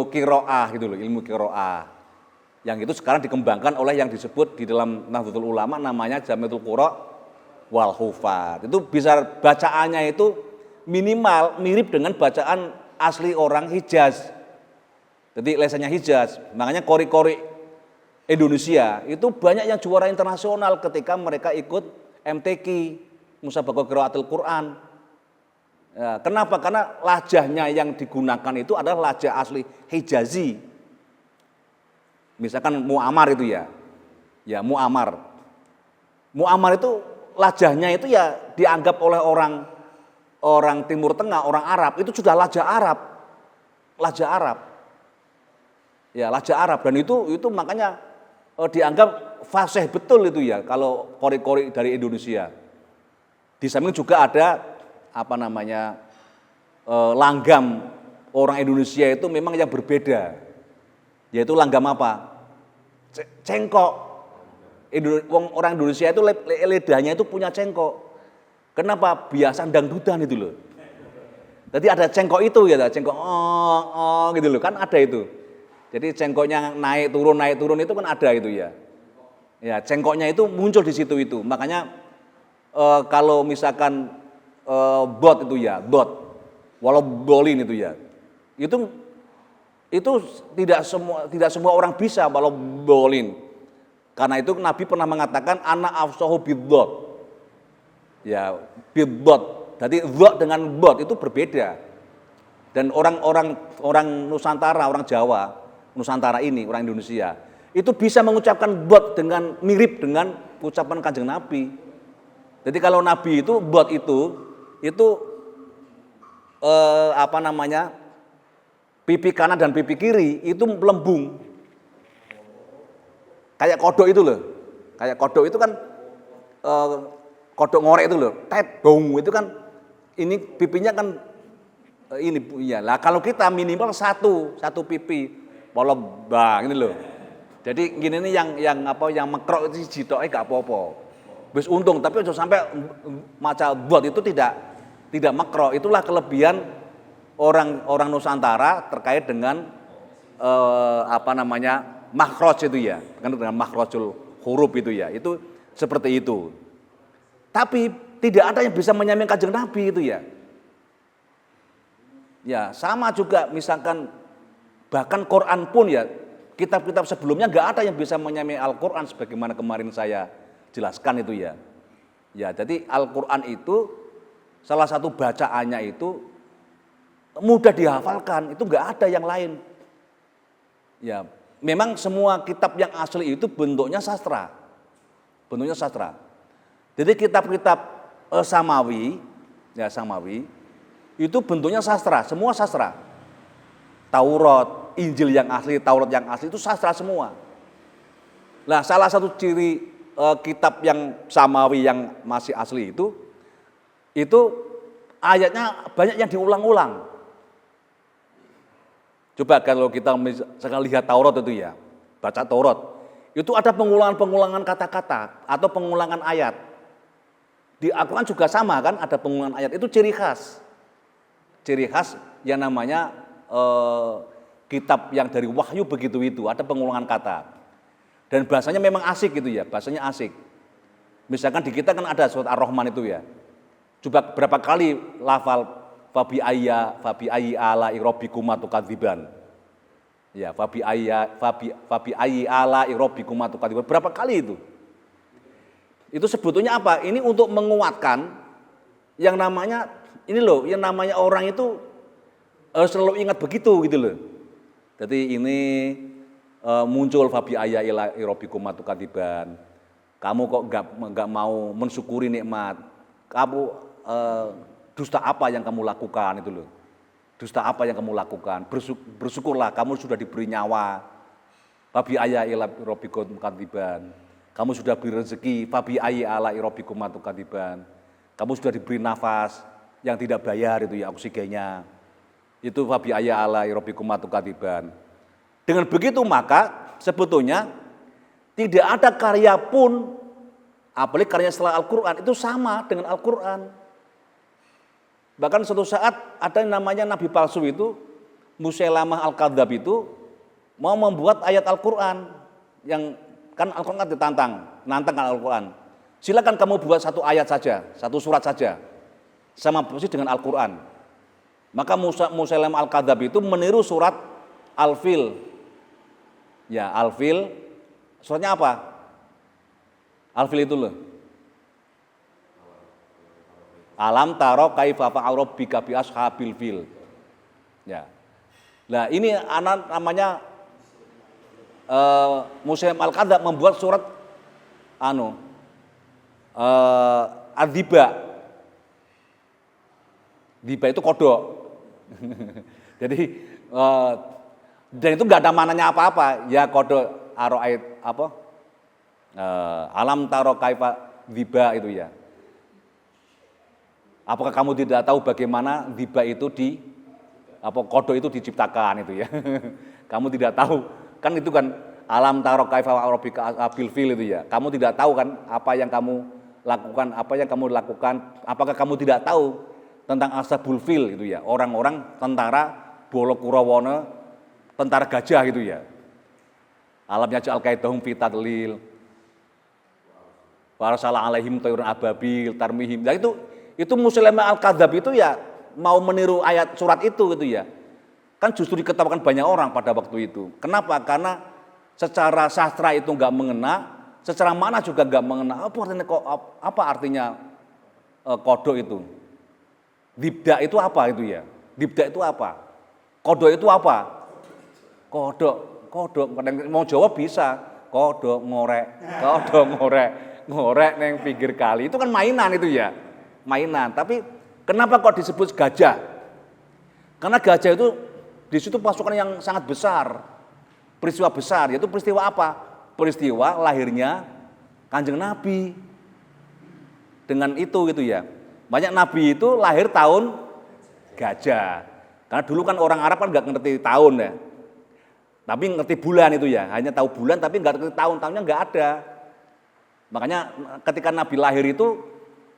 qiraah gitu loh, ilmu qiraah. Yang itu sekarang dikembangkan oleh yang disebut di dalam Nahdlatul Ulama namanya Jami'ul Qura' wal Hufat. Itu bisa bacaannya itu minimal mirip dengan bacaan asli orang Hijaz. Jadi lesannya Hijaz. Makanya kori-kori Indonesia itu banyak yang juara internasional ketika mereka ikut MTQ, Musabaqah Qiraatul Quran. Ya, kenapa? Karena lajahnya yang digunakan itu adalah lajah asli Hijazi. Misalkan Mu'amar itu ya. Ya, Mu'amar. Mu'amar itu lajahnya itu ya dianggap oleh orang Timur Tengah, orang Arab itu sudah lajah Arab. Lajah Arab. Ya, lajah Arab dan itu makanya dianggap fasih betul itu ya kalau kori-kori dari Indonesia. Di samping juga ada langgam orang Indonesia itu memang yang berbeda, yaitu langgam apa? Cengkok. Orang Indonesia itu lidahnya itu punya cengkok. Kenapa? Biasa dangdutan itu loh. Jadi ada cengkok itu ya, cengkok gitu loh, kan ada itu. Jadi cengkoknya naik turun itu kan ada itu ya. Ya, cengkoknya itu muncul di situ itu. Makanya kalau misalkan bot itu ya, bot, walau bolin itu ya, itu tidak semua orang bisa walau bolin, karena itu Nabi pernah mengatakan ana afsahu bidzot, ya bidzot, jadi dzot dengan bot itu berbeda, dan orang Nusantara, orang Jawa, Nusantara ini, orang Indonesia, itu bisa mengucapkan bot dengan mirip dengan ucapan Kanjeng Nabi. Jadi kalau Nabi itu bot itu pipi kanan dan pipi kiri itu melembung. Kayak kodok itu loh. Kayak kodok itu kan kodok ngorek itu loh. Tet bong itu kan ini pipinya kan ini ya. Lah kalau kita minimal satu pipi polong bang ini loh. Jadi gini nih yang mekrok itu jitoke gak apa-apa. Wis untung tapi sampai maca buat itu tidak makro. Itulah kelebihan orang Nusantara terkait dengan makhraj itu ya, dengan makhrajul huruf itu ya. Itu seperti itu. Tapi tidak ada yang bisa menyamai Kanjeng Nabi itu ya. Ya, sama juga misalkan bahkan Quran pun ya, kitab-kitab sebelumnya enggak ada yang bisa menyamai Al-Qur'an sebagaimana kemarin saya jelaskan itu ya. Ya, jadi Al-Qur'an itu salah satu bacaannya itu mudah dihafalkan, itu enggak ada yang lain. Ya, memang semua kitab yang asli itu bentuknya sastra. Bentuknya sastra. Jadi kitab-kitab Samawi, ya Samawi, itu bentuknya sastra, semua sastra. Taurat, Injil yang asli, Taurat yang asli itu sastra semua. Nah, salah satu ciri kitab yang Samawi yang masih asli itu ayatnya banyak yang diulang-ulang. Coba kalau kita misalkan lihat Taurat itu ya, baca Taurat, itu ada pengulangan-pengulangan kata-kata atau pengulangan ayat. Di Al-Quran juga sama kan, ada pengulangan ayat, itu ciri khas. Ciri khas yang namanya kitab yang dari wahyu begitu itu, ada pengulangan kata. Dan bahasanya memang asik gitu ya, bahasanya asik. Misalkan di kita kan ada surat Ar-Rahman itu ya. Coba berapa kali lafal fabi ayyi ala rabbikuma tukadziban. Ya, fabi ayyi ala rabbikuma tukadziban. Berapa kali itu? Itu sebetulnya apa? Ini untuk menguatkan yang namanya ini loh, yang namanya orang itu selalu ingat begitu gitu loh. Jadi ini muncul fabi ayyi ala rabbikuma tukadziban. Kamu kok enggak mau mensyukuri nikmat? Kamu dusta apa yang kamu lakukan itu loh. Dusta apa yang kamu lakukan? Bersyukurlah kamu sudah diberi nyawa. Fabi ayyi ala rabbikum tukadziban. Kamu sudah diberi rezeki. Fabi ayyi ala rabbikum tukadziban. Kamu sudah diberi nafas yang tidak bayar itu ya, oksigennya. Itu fabi ayyi ala rabbikum tukadziban. Dengan begitu maka sebetulnya tidak ada karya pun, apalagi karya setelah Al-Quran itu sama dengan Al-Quran. Bahkan suatu saat ada yang namanya nabi palsu itu, Musailamah Al-Kadzab itu mau membuat ayat Al-Quran yang kan Al-Quran kan ditantang, nantang Al-Quran. Silakan kamu buat satu ayat saja, satu surat saja, sama persis dengan Al-Quran. Maka Musailamah Al-Kadzab itu meniru surat Al-Fil. Ya, Al-Fil, suratnya apa? Al-Fil itu loh. Alam taro kaifa fa'ala rabbika bi ashabil fil. Ya. Nah, ini anak namanya Musailamah Al-Kadzab membuat surat Ad-Diba. Diba itu kodok. Jadi dan itu enggak ada mananya apa-apa. Ya kodok aroait apa? Alam taro kaifa diba itu ya. Apakah kamu tidak tahu bagaimana diba itu kodok itu diciptakan itu ya? Kamu tidak tahu, kan itu kan alam taro kaifa rabbika bil fil itu ya. Kamu tidak tahu kan apa yang kamu lakukan, apakah kamu tidak tahu tentang ashabul fil itu ya, orang-orang tentara Bolokurawana, tentara gajah itu ya. Alamnya ja'al kaidahum fi tadlil. Wa arsala alaihim tayran ababil tarmihim. Nah itu Musailamah Al-Kadzab itu ya mau meniru ayat surat itu gitu ya. Kan justru diketawakan banyak orang pada waktu itu. Kenapa? Karena secara sastra itu enggak mengena, secara makna juga enggak mengena. Apa artinya kodok itu? Dibda itu apa itu ya? Dibda itu apa? Kodok itu apa? Kodok. Mau jawab bisa. Kodok ngorek neng pinggir kali. Itu kan mainan itu ya. Mainan, tapi kenapa kok disebut gajah? Karena gajah itu di situ pasukan yang sangat besar, peristiwa besar. Yaitu peristiwa apa? Peristiwa lahirnya Kanjeng Nabi. Dengan itu gitu ya. Banyak Nabi itu lahir tahun gajah. Karena dulu kan orang Arab kan nggak ngerti tahun ya, tapi ngerti bulan itu ya. Hanya tahu bulan tapi nggak ngerti tahun-tahunnya nggak ada. Makanya ketika Nabi lahir itu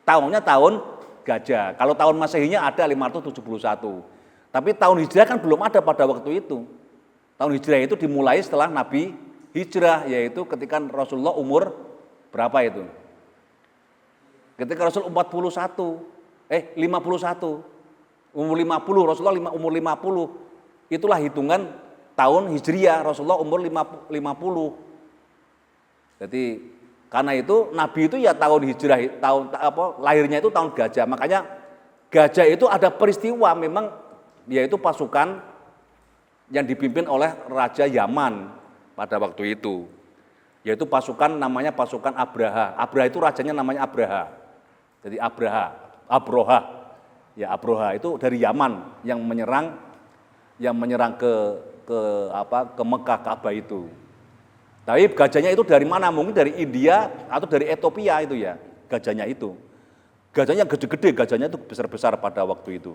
tahunnya tahun gajah. Kalau tahun Masehinya ada 571. Tapi tahun Hijrah kan belum ada pada waktu itu. Tahun Hijrah itu dimulai setelah Nabi hijrah, yaitu ketika Rasulullah umur berapa itu? Ketika Rasul 51. Umur 50, Rasulullah umur 50. Itulah hitungan tahun Hijriah, Rasulullah umur 50. Jadi karena itu Nabi itu ya tahun hijrah, lahirnya itu tahun gajah. Makanya gajah itu ada peristiwa memang, yaitu pasukan yang dipimpin oleh Raja Yaman pada waktu itu. Yaitu pasukan namanya pasukan Abraha. Abraha itu rajanya namanya Abraha. Jadi Abroha. Ya Abroha itu dari Yaman yang menyerang ke Mekah, Ka'bah itu. Tapi gajahnya itu dari mana? Mungkin dari India atau dari Ethiopia itu ya, gajahnya itu. Gajahnya gede-gede, gajahnya itu besar-besar pada waktu itu.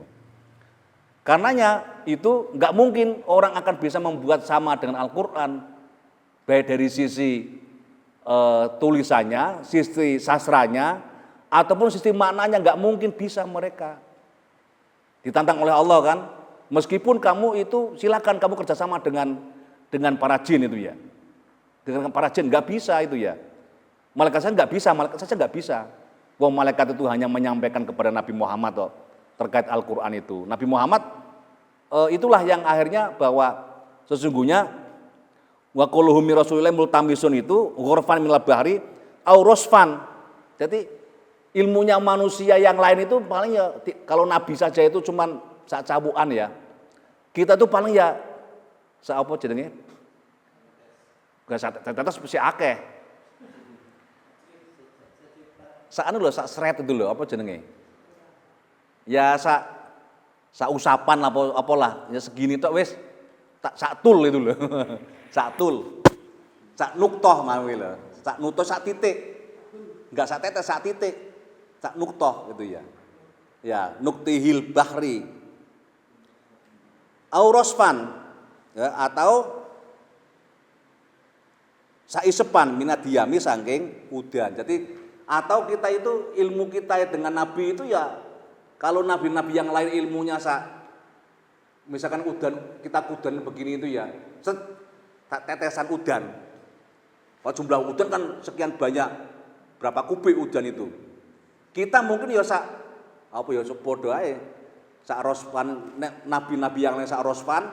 Karenanya itu nggak mungkin orang akan bisa membuat sama dengan Al-Quran, baik dari sisi tulisannya, sisi sastranya, ataupun sisi maknanya, nggak mungkin bisa mereka. Ditantang oleh Allah kan, meskipun kamu itu silakan kamu kerjasama dengan para jin itu ya, dengan para jin nggak bisa itu ya. Malaikat saja nggak bisa. Wong malaikat itu hanya menyampaikan kepada Nabi Muhammad terkait Al-Quran itu. Nabi Muhammad itulah yang akhirnya bahwa sesungguhnya wa quluhum min rasulillah multamisun itu ghurfan minal bahri au rosfan. Jadi ilmunya manusia yang lain itu paling ya kalau Nabi saja itu cuman sak cabukan ya. Kita tuh paling ya sak apa jenenge? Gak tetes mesti akeh. Sak anu lho, sak seret itu lho, apa jenenge? Ya sak usapan apalah, ya segini tok wis sak tul itu lho. Sak tul. Sak nuktoh mawi lho. Sak nuktoh sak titik. Enggak sak tetes, sak titik. Sak nuktoh gitu ya. Ya, nuktihil bahri. Aurosfan ya, atau saisepan minadiyami saking udan. Jadi atau kita itu ilmu kita dengan Nabi itu ya kalau nabi-nabi yang lain ilmunya misalkan udan, kita udan begini itu ya tetesan udan. Kalau jumlah udan kan sekian banyak, berapa kubik udan itu. Kita mungkin ya podo ae. Sak rosfan nabi-nabi yang lain sak rosfan,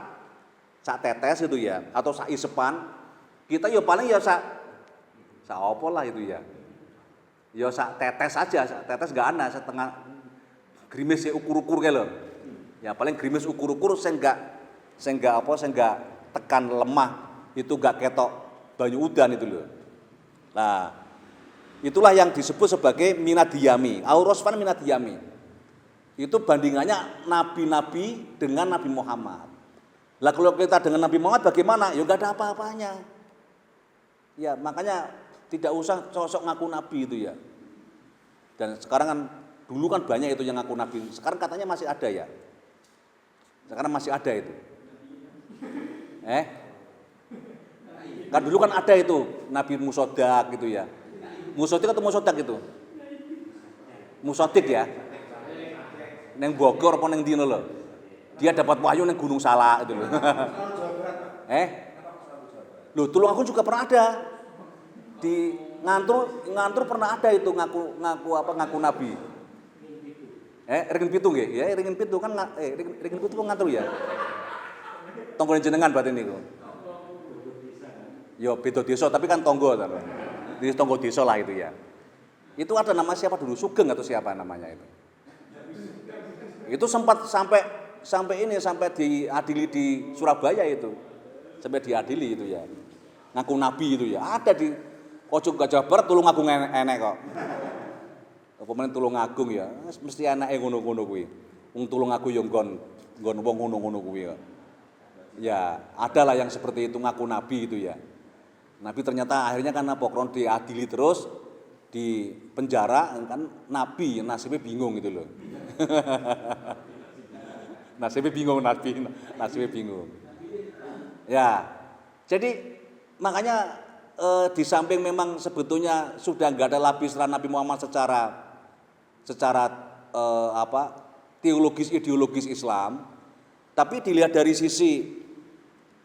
sak tetes itu ya atau sak isepan. Kita ya paling ya sak apa lah itu ya. Ya sak tetes aja, sak tetes enggak ana setengah grimis ya ukur-ukur kae lho. Ya paling grimis ukur-ukur sing enggak tekan lemah, itu enggak ketok banyu udan itu lho. Nah, itulah yang disebut sebagai minadiyami, aurosfan minadiyami. Itu bandingannya nabi-nabi dengan Nabi Muhammad. Lah kalau kita dengan Nabi Muhammad bagaimana? Ya enggak ada apa-apanya. Ya, makanya tidak usah sosok ngaku nabi itu ya. Dan sekarang kan dulu kan banyak itu yang ngaku nabi. Sekarang katanya masih ada ya. Sekarang masih ada itu. Kan dulu kan ada itu Nabi Musodak gitu ya. Musodik atau Musodak itu? Musodik ya. Neng Bogor apa neng dino lho. Dia dapat wahyu neng Gunung Salak itu lho. Loh, Tulungagung juga pernah ada. Di ngantur pernah ada itu ngaku nabi. Ringin Pitu nggih? Ya Ringin Pitu kan Ringin Pitu ngantur ya. Tonggone jenengan batin niku. Yo beda desa tapi kan tonggo ta. Di tonggo desa lah itu ya. Itu ada nama siapa dulu? Sugeng atau siapa namanya itu? Itu sempat sampai diadili di Surabaya itu. Sampai diadili itu ya. Ngaku nabi itu ya. Ada di Pojok Gajah Barat Tulungagung enek kok. Apa meneh Tulungagung ya, mesti enake ngono-ngono kuwi. Wong Tulungagung yo nggon wong ngono-ngono kuwi kok. Ya, adalah yang seperti itu ngaku nabi itu ya. Nabi ternyata akhirnya kan pokron diadili terus di penjara kan nabi nasibnya bingung gitu loh. Nasibnya bingung. Ya. Jadi makanya di samping memang sebetulnya sudah enggak ada lagi setelah Nabi Muhammad secara teologis ideologis Islam, tapi dilihat dari sisi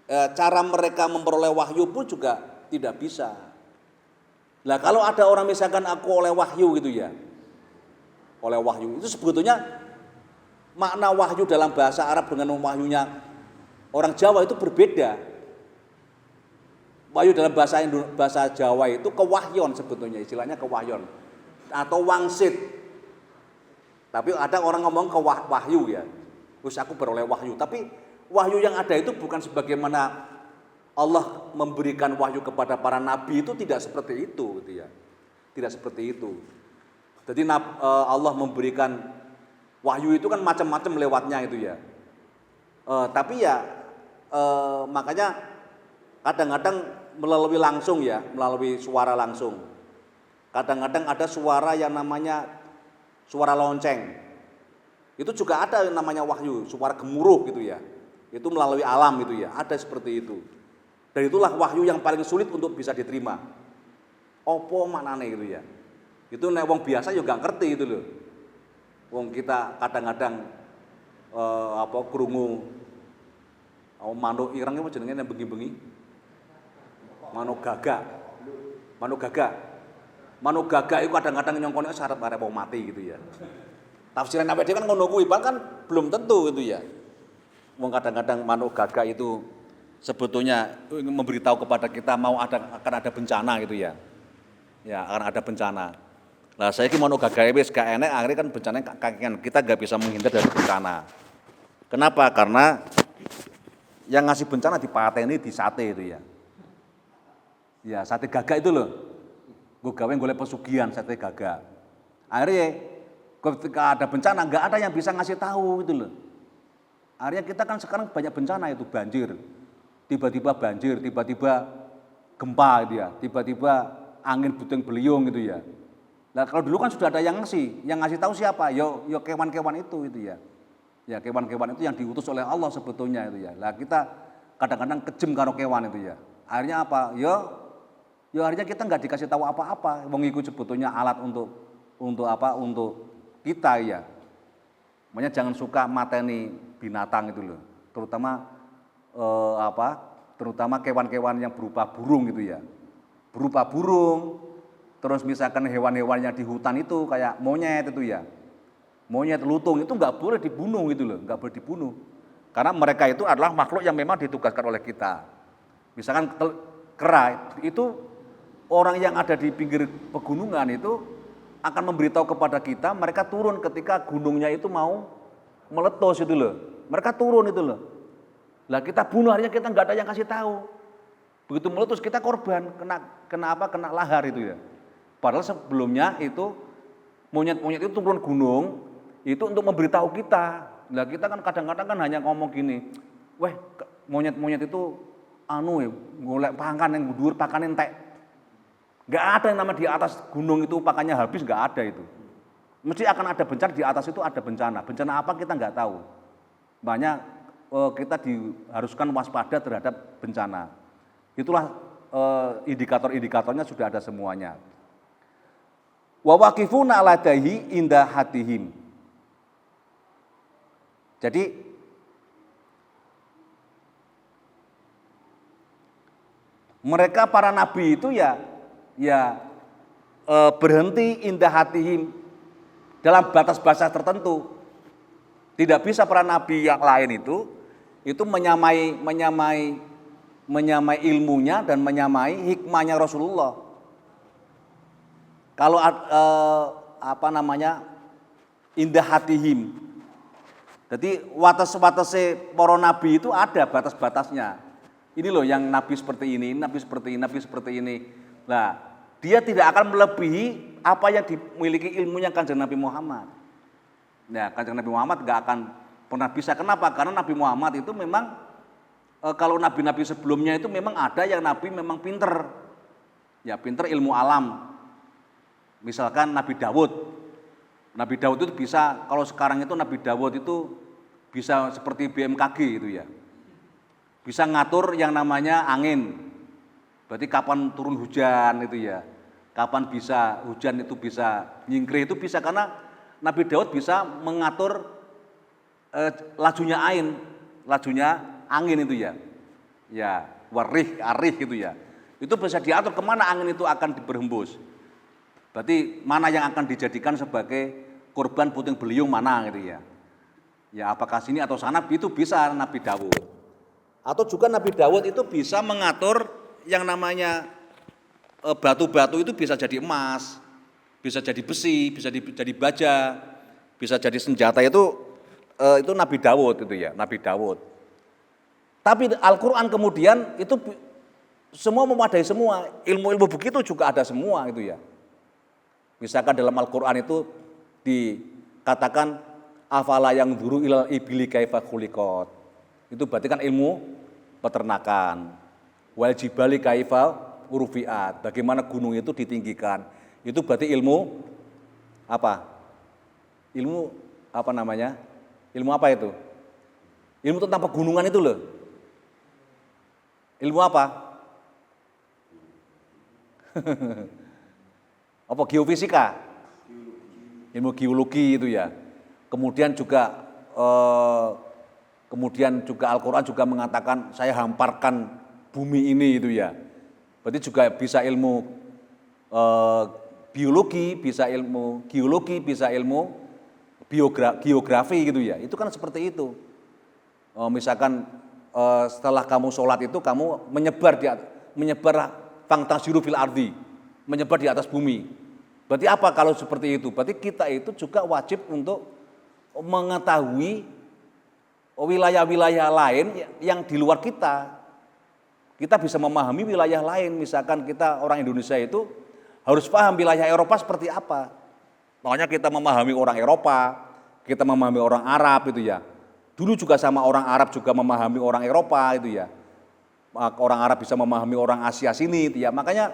cara mereka memperoleh wahyu pun juga tidak bisa. Nah, kalau ada orang misalkan aku oleh wahyu gitu ya. Oleh wahyu itu sebetulnya makna wahyu dalam bahasa Arab dengan wahyunya orang Jawa itu berbeda. Wahyu dalam bahasa Jawa itu kewahyon sebetulnya, istilahnya kewahyon atau wangsit. Tapi ada orang ngomong wahyu ya. Terus aku beroleh wahyu, tapi wahyu yang ada itu bukan sebagaimana Allah memberikan wahyu kepada para nabi, itu tidak seperti itu gitu ya. Tidak seperti itu. Jadi Allah memberikan wahyu itu kan macam-macam lewatnya itu ya. Tapi ya makanya kadang-kadang melalui langsung ya, melalui suara langsung. Kadang-kadang ada suara yang namanya suara lonceng. Itu juga ada yang namanya wahyu, suara gemuruh gitu ya. Itu melalui alam gitu ya, ada seperti itu. Dan itulah wahyu yang paling sulit untuk bisa diterima. Opo maknane gitu ya. Itu nek wong biasa juga gak ngerti itu loh. Wong kita kadang-kadang krungu manuk ireng apa jenenge yang bengi-bengi? Manuk gagak. Manuk gagak itu kadang-kadang nyongkone syarat arep wong mati gitu ya. Tafsiran apa dia kan ngono kuwi, kan belum tentu gitu ya. Wong kadang-kadang manuk gagak itu sebetulnya memberitahu kepada kita akan ada bencana gitu ya. Ya, akan ada bencana. Nah, saya ki manuk gagak wis gak enek, akhirnya kan bencananya kakean. Kita gak bisa menghindar dari bencana. Kenapa? Karena yang ngasih bencana dipateni di sate itu ya. Ya, sate gagak itu loh. Gue gawe golek pesugihan sate gagak. Akhirnya ketika ada bencana nggak ada yang bisa ngasih tahu gitu loh. Akhirnya kita kan sekarang banyak bencana itu banjir. Tiba-tiba banjir, tiba-tiba gempa gitu ya. Tiba-tiba angin puting beliung gitu ya. Nah, kalau dulu kan sudah ada yang ngasih tahu siapa? Yo kewan-kewan itu ya. Ya kewan-kewan itu yang diutus oleh Allah sebetulnya itu ya. Lah kita kadang-kadang kejem karo kewan itu ya. Akhirnya apa? Yo akhirnya kita nggak dikasih tahu apa-apa. Wong iku sebetulnya alat untuk apa? Untuk kita ya. Makanya jangan suka mateni binatang itu loh. Terutama terutama kewan-kewan yang berupa burung gitu ya. Berupa burung. Terus misalkan hewan-hewan yang di hutan itu kayak monyet itu ya. Monyet lutung itu nggak boleh dibunuh gitu loh, nggak boleh dibunuh. Karena mereka itu adalah makhluk yang memang ditugaskan oleh kita. Misalkan kera itu orang yang ada di pinggir pegunungan itu akan memberitahu kepada kita, mereka turun ketika gunungnya itu mau meletus itu loh. Mereka turun itu loh. Lah kita bunuh, akhirnya kita nggak ada yang kasih tahu. Begitu meletus kita korban, kena lahar itu ya. Padahal sebelumnya itu monyet-monyet itu turun gunung itu untuk memberitahu kita. Lah kita kan kadang-kadang kan hanya ngomong gini, weh monyet-monyet itu golek pakan yang dhuwur pakan entek. Enggak ada yang nama di atas gunung itu pakannya habis, enggak ada itu. Mesti akan ada bencana, di atas itu ada bencana. Bencana apa kita enggak tahu. Banyak kita diharuskan waspada terhadap bencana. Itulah indikator-indikatornya sudah ada semuanya. Wa waqifuna ala dahi inda hatihim. Jadi mereka para nabi itu ya berhenti indah hatihim dalam batas-batas tertentu. Tidak bisa para nabi yang lain itu menyamai ilmunya dan menyamai hikmahnya Rasulullah. Kalau indah hatihim. Jadi watas-watasnya para nabi itu ada batas-batasnya. Ini loh yang nabi seperti ini, nabi seperti ini. Nah, dia tidak akan melebihi apa yang dimiliki ilmunya Kanjeng Nabi Muhammad. Nah, Kanjeng Nabi Muhammad gak akan pernah bisa. Kenapa? Karena Nabi Muhammad itu memang kalau nabi-nabi sebelumnya itu memang ada yang nabi memang pinter. Ya, pinter ilmu alam. Misalkan Nabi Dawud. Nabi Dawud itu bisa, kalau sekarang itu Nabi Dawud itu bisa seperti BMKG itu ya. Bisa ngatur yang namanya angin. Berarti kapan turun hujan itu ya. Kapan bisa hujan itu bisa nyingkri itu bisa karena Nabi Daud bisa mengatur lajunya angin itu ya. Ya, arih gitu ya. Itu bisa diatur kemana angin itu akan berhembus. Berarti mana yang akan dijadikan sebagai korban puting beliung mana gitu ya. Ya apakah sini atau sana itu bisa Nabi Daud. Atau juga Nabi Daud itu bisa mengatur yang namanya batu-batu itu bisa jadi emas, bisa jadi besi, bisa jadi baja, bisa jadi senjata itu Nabi Daud itu ya, Nabi Daud. Tapi Al-Qur'an kemudian itu semua memadai semua, ilmu-ilmu begitu juga ada semua itu ya. Misalkan dalam Al-Qur'an itu dikatakan afala yang dzuru ilal ibli kaifa khuliqat. Itu berarti kan ilmu peternakan. Wal jibali kaifa urufiat. Bagaimana gunung itu ditinggikan. Itu berarti ilmu apa? ilmu apa namanya? Ilmu apa itu? Ilmu tentang pegunungan itu loh. Ilmu apa? Apa geofisika? Ilmu geologi itu ya. Kemudian juga Al-Quran juga mengatakan saya hamparkan bumi ini itu ya. Berarti juga bisa ilmu biologi, bisa ilmu geologi, bisa ilmu geografi gitu ya. Itu kan seperti itu. Misalkan setelah kamu sholat itu kamu menyebar fangtasiru fil ardi, menyebar di atas bumi. Berarti apa kalau seperti itu? Berarti kita itu juga wajib untuk mengetahui wilayah-wilayah lain yang di luar kita. Kita bisa memahami wilayah lain, misalkan kita orang Indonesia itu harus paham wilayah Eropa seperti apa. Makanya kita memahami orang Eropa, kita memahami orang Arab itu ya. Dulu juga sama orang Arab juga memahami orang Eropa itu ya. Orang Arab bisa memahami orang Asia sini itu ya. Makanya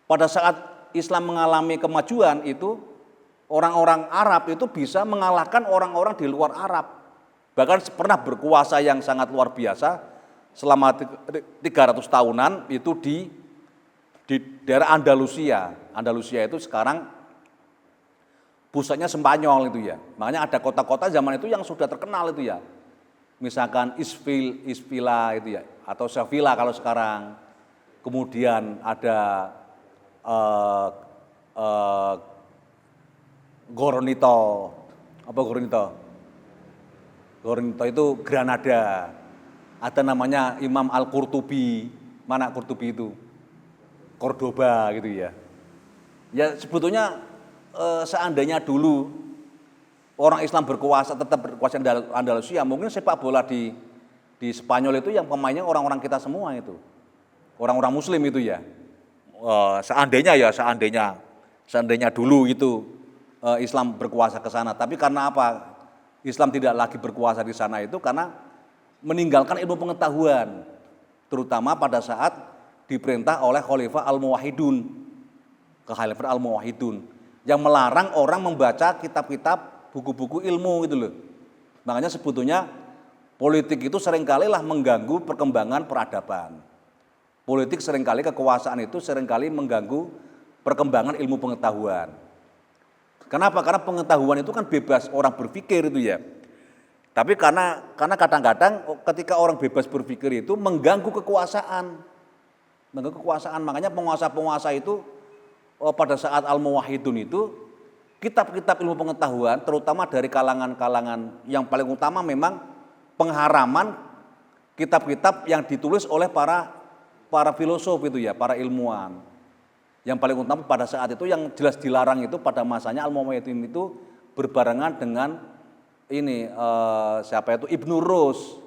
pada saat Islam mengalami kemajuan itu orang-orang Arab itu bisa mengalahkan orang-orang di luar Arab. Bahkan pernah berkuasa yang sangat luar biasa selama 300 tahunan itu di daerah Andalusia. Andalusia itu sekarang pusatnya Spanyol itu ya. Makanya ada kota-kota zaman itu yang sudah terkenal itu ya. Misalkan Isvila itu ya, atau Sevilla kalau sekarang. Kemudian ada Goronito. Apa Goronito? Goronito itu Granada. Ada namanya Imam Al-Qurtubi. Mana Qurtubi itu? Cordoba gitu ya. Ya sebetulnya seandainya dulu orang Islam berkuasa, tetap berkuasa di Andalusia, mungkin sepak bola di Spanyol itu yang pemainnya orang-orang kita semua itu. Orang-orang muslim itu ya. Seandainya dulu itu Islam berkuasa ke sana. Tapi karena apa? Islam tidak lagi berkuasa di sana itu karena meninggalkan ilmu pengetahuan. Terutama pada saat diperintah oleh Khalifah Al-Muwahhidun. Khalifah Al-Muwahhidun. Yang melarang orang membaca kitab-kitab buku-buku ilmu gitu loh. Makanya sebetulnya politik itu seringkali lah mengganggu perkembangan peradaban. Politik seringkali, kekuasaan itu seringkali mengganggu perkembangan ilmu pengetahuan. Kenapa? Karena pengetahuan itu kan bebas orang berpikir itu ya. Tapi karena kadang-kadang ketika orang bebas berpikir itu mengganggu kekuasaan. Mengganggu kekuasaan, makanya penguasa-penguasa itu pada saat Al-Muwahhidun itu kitab-kitab ilmu pengetahuan terutama dari kalangan-kalangan yang paling utama memang pengharaman kitab-kitab yang ditulis oleh para filosof itu ya, para ilmuwan. Yang paling utama pada saat itu yang jelas dilarang itu pada masanya Al-Muwahhidun itu berbarengan dengan ini siapa itu Ibnu Rus.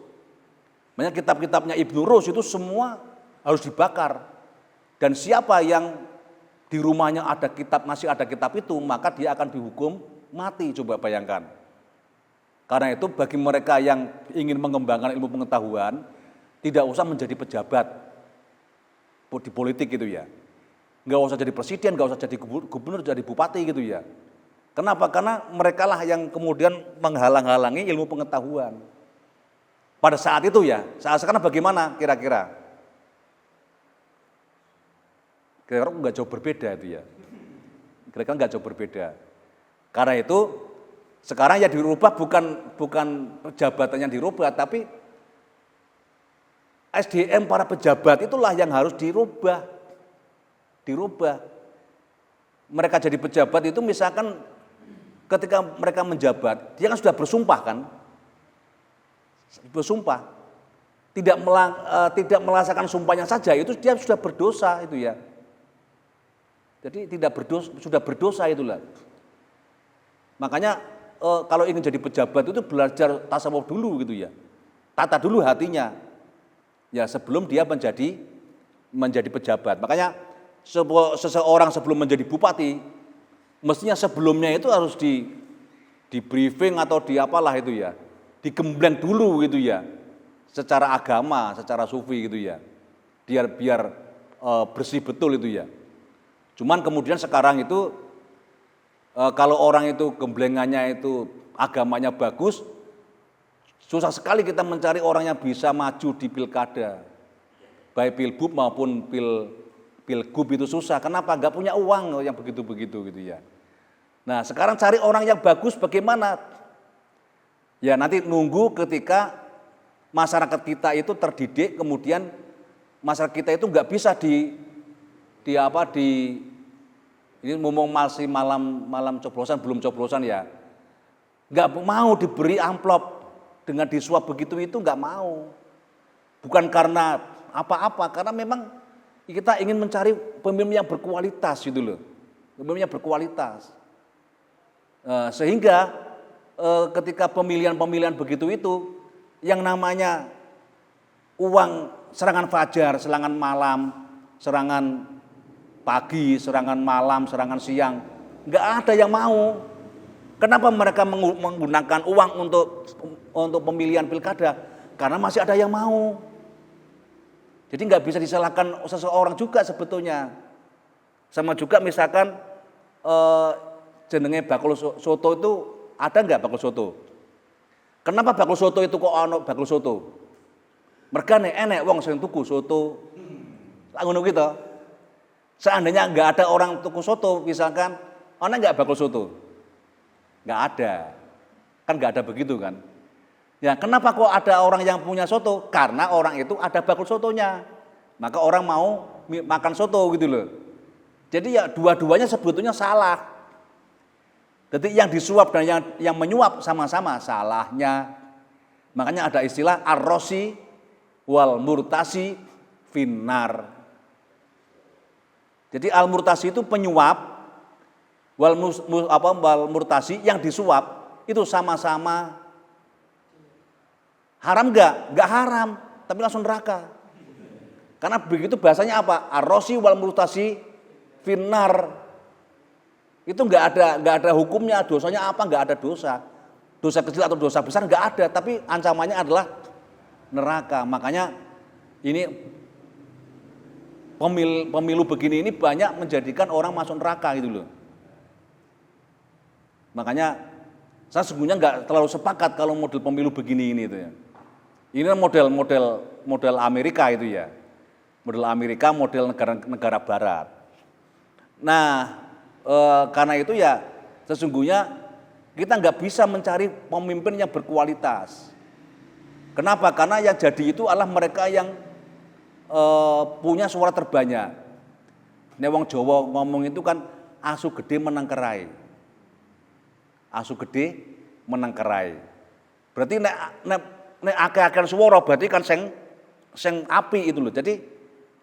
Makanya kitab-kitabnya Ibnu Rus itu semua harus dibakar. Dan siapa yang di rumahnya ada kitab, masih ada kitab itu, maka dia akan dihukum mati, coba bayangkan. Karena itu bagi mereka yang ingin mengembangkan ilmu pengetahuan, tidak usah menjadi pejabat di politik gitu ya. Nggak usah jadi presiden, nggak usah jadi gubernur, jadi bupati gitu ya. Kenapa? Karena mereka lah yang kemudian menghalang-halangi ilmu pengetahuan. Pada saat itu ya, saat sekarang bagaimana kira-kira? Kira-kira nggak jauh berbeda itu ya. Kira-kira nggak jauh berbeda. Karena itu sekarang ya dirubah bukan jabatannya dirubah, tapi SDM para pejabat itulah yang harus dirubah. Mereka jadi pejabat itu misalkan ketika mereka menjabat, dia kan sudah bersumpah kan? Bersumpah. Tidak melaksanakan sumpahnya saja itu dia sudah berdosa itu ya. Jadi sudah berdosa itulah. Makanya kalau ingin jadi pejabat itu belajar tasawuf dulu gitu ya. Tata dulu hatinya. Ya sebelum dia menjadi pejabat. Makanya seseorang sebelum menjadi bupati, mestinya sebelumnya itu harus di briefing atau di apalah itu ya, digembleng dulu gitu ya, secara agama, secara sufi gitu ya, biar bersih betul itu ya. Cuman kemudian sekarang itu Kalau orang itu gemblengannya itu agamanya bagus, susah sekali kita mencari orang yang bisa maju di pilkada, baik pilbub maupun pilgub itu susah. Kenapa? Nggak punya uang yang begitu-begitu gitu ya. Nah sekarang cari orang yang bagus bagaimana? Ya nanti nunggu ketika masyarakat kita itu terdidik, kemudian masyarakat kita itu nggak bisa ini ngomong masih malam coblosan, belum coblosan ya, nggak mau diberi amplop dengan disuap begitu itu nggak mau. Bukan karena apa-apa, karena memang kita ingin mencari pemimpin yang berkualitas gitu loh, pemimpin yang berkualitas. Sehingga ketika pemilihan begitu itu, yang namanya uang serangan fajar, serangan malam, serangan pagi, serangan malam, serangan siang, nggak ada yang mau. Kenapa mereka menggunakan uang untuk pemilihan pilkada? Karena masih ada yang mau. Jadi nggak bisa disalahkan seseorang juga sebetulnya. Sama juga misalkan jenenge bakul soto itu ada nggak bakul soto? Kenapa bakul soto itu kok ono bakul soto? Mergane enek wong sing tuku soto. Lah ngono gitu. Seandainya nggak ada orang tuku soto, misalkan, ono nggak bakul soto? Nggak ada, kan nggak ada begitu kan? Ya kenapa kok ada orang yang punya soto? Karena orang itu ada bakul sotonya, maka orang mau makan soto gitu loh. Jadi ya dua-duanya sebetulnya salah. Jadi yang disuap dan yang menyuap sama-sama salahnya. Makanya ada istilah ar-rosi wal murtasi finnar. Jadi al-murtasi itu penyuap, wal murtasi yang disuap itu sama-sama haram enggak haram, tapi langsung neraka. Karena begitu bahasanya apa? Ar-rosi wal murtasi finnar. Itu enggak ada hukumnya, dosanya apa? Enggak ada dosa. Dosa kecil atau dosa besar enggak ada, tapi ancamannya adalah neraka. Makanya ini pemilu begini ini banyak menjadikan orang masuk neraka gitu loh. Makanya saya sesungguhnya nggak terlalu sepakat kalau model pemilu begini ini itu ya. Ini model Amerika itu ya. Model Amerika, model negara barat. Nah, karena itu ya sesungguhnya kita nggak bisa mencari pemimpin yang berkualitas. Kenapa? Karena yang jadi itu adalah mereka yang punya suara terbanyak. Nek wong Jawa ngomong itu kan asu gede menang kerai. Asu gede menang kerai. Berarti nek akeh-akeh suara berarti kan sing api itu loh. Jadi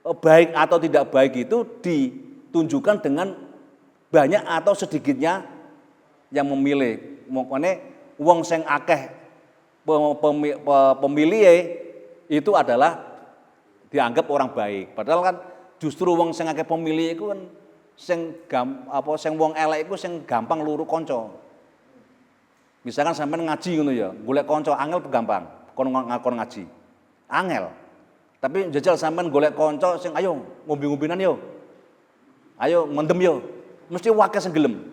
baik atau tidak baik itu ditunjukkan dengan banyak atau sedikitnya yang memilih. Makanya wong sing akeh pemilih itu adalah dianggap orang baik. Padahal kan justru wong sing akeh pemilih iku kan sing wong elek iku sing gampang luru kanca. Misalkan sampean ngaji ngono ya, golek kanca angel gampang, kon ngakon ngaji. Angel. Tapi jajal sampean golek kanca sing ayo ngombe-ngombenan yo. Ayo mendem yo. Mesti wakil sing gelem.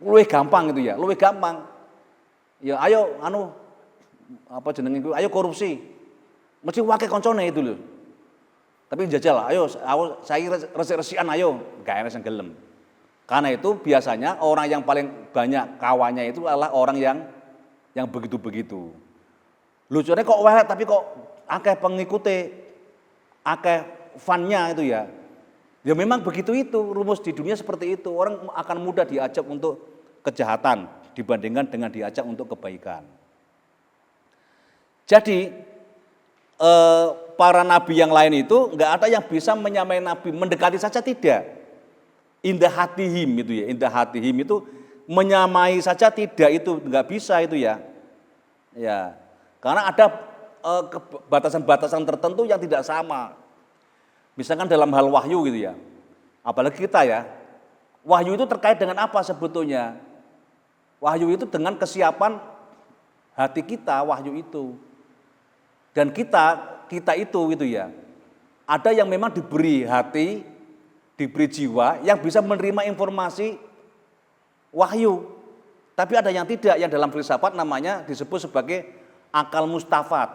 Luwih gampang itu ya, luwih gampang. Ya ayo jenenge iku, ayo korupsi. Mesti wakil koncone itu loh. Tapi jajal, ayo saya resik-resikan ayo, gak enak yang gelem. Karena itu biasanya orang yang paling banyak kawannya itu adalah orang yang begitu-begitu. Lucunya kok welek tapi kok akeh pengikutnya, akeh fannya itu ya. Ya memang begitu itu, rumus di dunia seperti itu. Orang akan mudah diajak untuk kejahatan dibandingkan dengan diajak untuk kebaikan. Jadi para nabi yang lain itu nggak ada yang bisa menyamai nabi, mendekati saja tidak. Indah hatihim itu ya, indah hatihim itu menyamai saja tidak, itu nggak bisa itu ya. Ya, karena ada batasan-batasan tertentu yang tidak sama. Misalkan dalam hal wahyu gitu ya. Apalagi kita ya. Wahyu itu terkait dengan apa sebetulnya? Wahyu itu dengan kesiapan hati kita, wahyu itu. Dan kita itu gitu ya. Ada yang memang diberi hati, diberi jiwa yang bisa menerima informasi wahyu. Tapi ada yang tidak, yang dalam filsafat namanya disebut sebagai akal mustafat.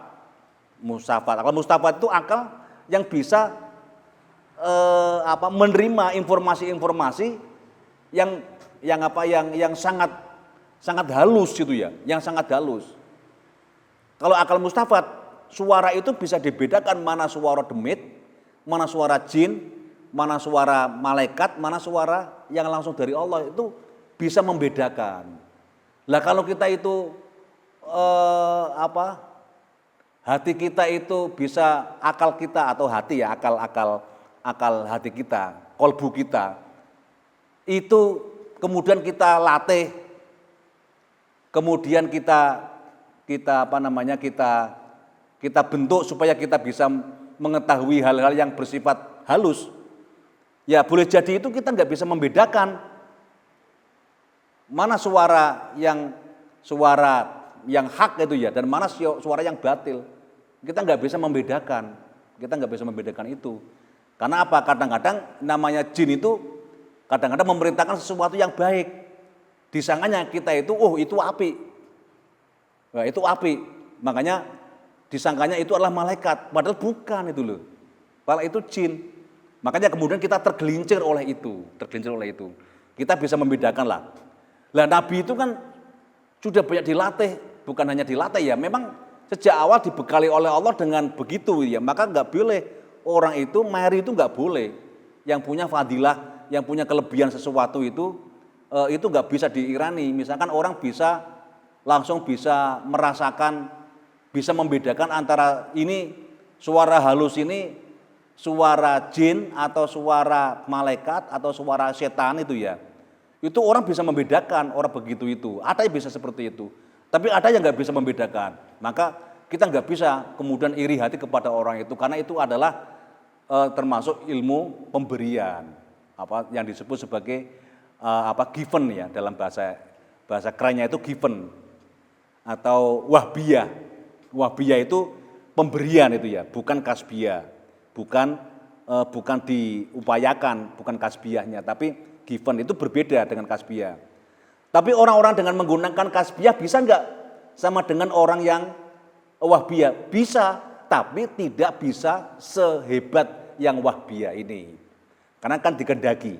Akal mustafat itu akal yang bisa menerima informasi-informasi yang sangat halus gitu ya, yang sangat halus. Kalau akal mustafat, suara itu bisa dibedakan mana suara demit, mana suara jin, mana suara malaikat, mana suara yang langsung dari Allah, itu bisa membedakan. Lah kalau kita itu hati kita itu bisa, akal kita atau hati ya, akal hati kita, kolbu kita itu kemudian kita latih, kemudian kita bentuk supaya kita bisa mengetahui hal-hal yang bersifat halus. Ya boleh jadi itu kita nggak bisa membedakan mana suara yang hak itu ya, dan mana suara yang batil. Kita nggak bisa membedakan. Itu. Karena apa? Kadang-kadang namanya jin itu kadang-kadang memerintahkan sesuatu yang baik. Disangkanya kita itu, itu api. Nah, itu api. Makanya disangkanya itu adalah malaikat. Padahal bukan itu loh. Padahal itu jin. Makanya kemudian kita tergelincir oleh itu. Kita bisa membedakan lah. Lah Nabi itu kan sudah banyak dilatih, bukan hanya dilatih ya, memang sejak awal dibekali oleh Allah dengan begitu ya, maka nggak boleh orang itu meri itu nggak boleh, yang punya fadilah, yang punya kelebihan sesuatu itu nggak bisa diirani. Misalkan orang langsung bisa merasakan, bisa membedakan antara ini suara halus ini suara jin atau suara malaikat atau suara setan itu ya. Itu orang bisa membedakan, orang begitu itu. Ada yang bisa seperti itu. Tapi ada yang nggak bisa membedakan. Maka kita nggak bisa kemudian iri hati kepada orang itu, karena itu adalah termasuk ilmu pemberian, yang disebut sebagai given ya, dalam bahasa kerennya itu given atau wahbiyah. Wahbiyah itu pemberian itu ya, bukan kasbiyah, bukan diupayakan, bukan kasbiyahnya, tapi given itu berbeda dengan kasbiyah. Tapi orang-orang dengan menggunakan kasbiyah bisa enggak sama dengan orang yang wahbiyah? Bisa, tapi tidak bisa sehebat yang wahbiyah ini. Karena kan dikehendaki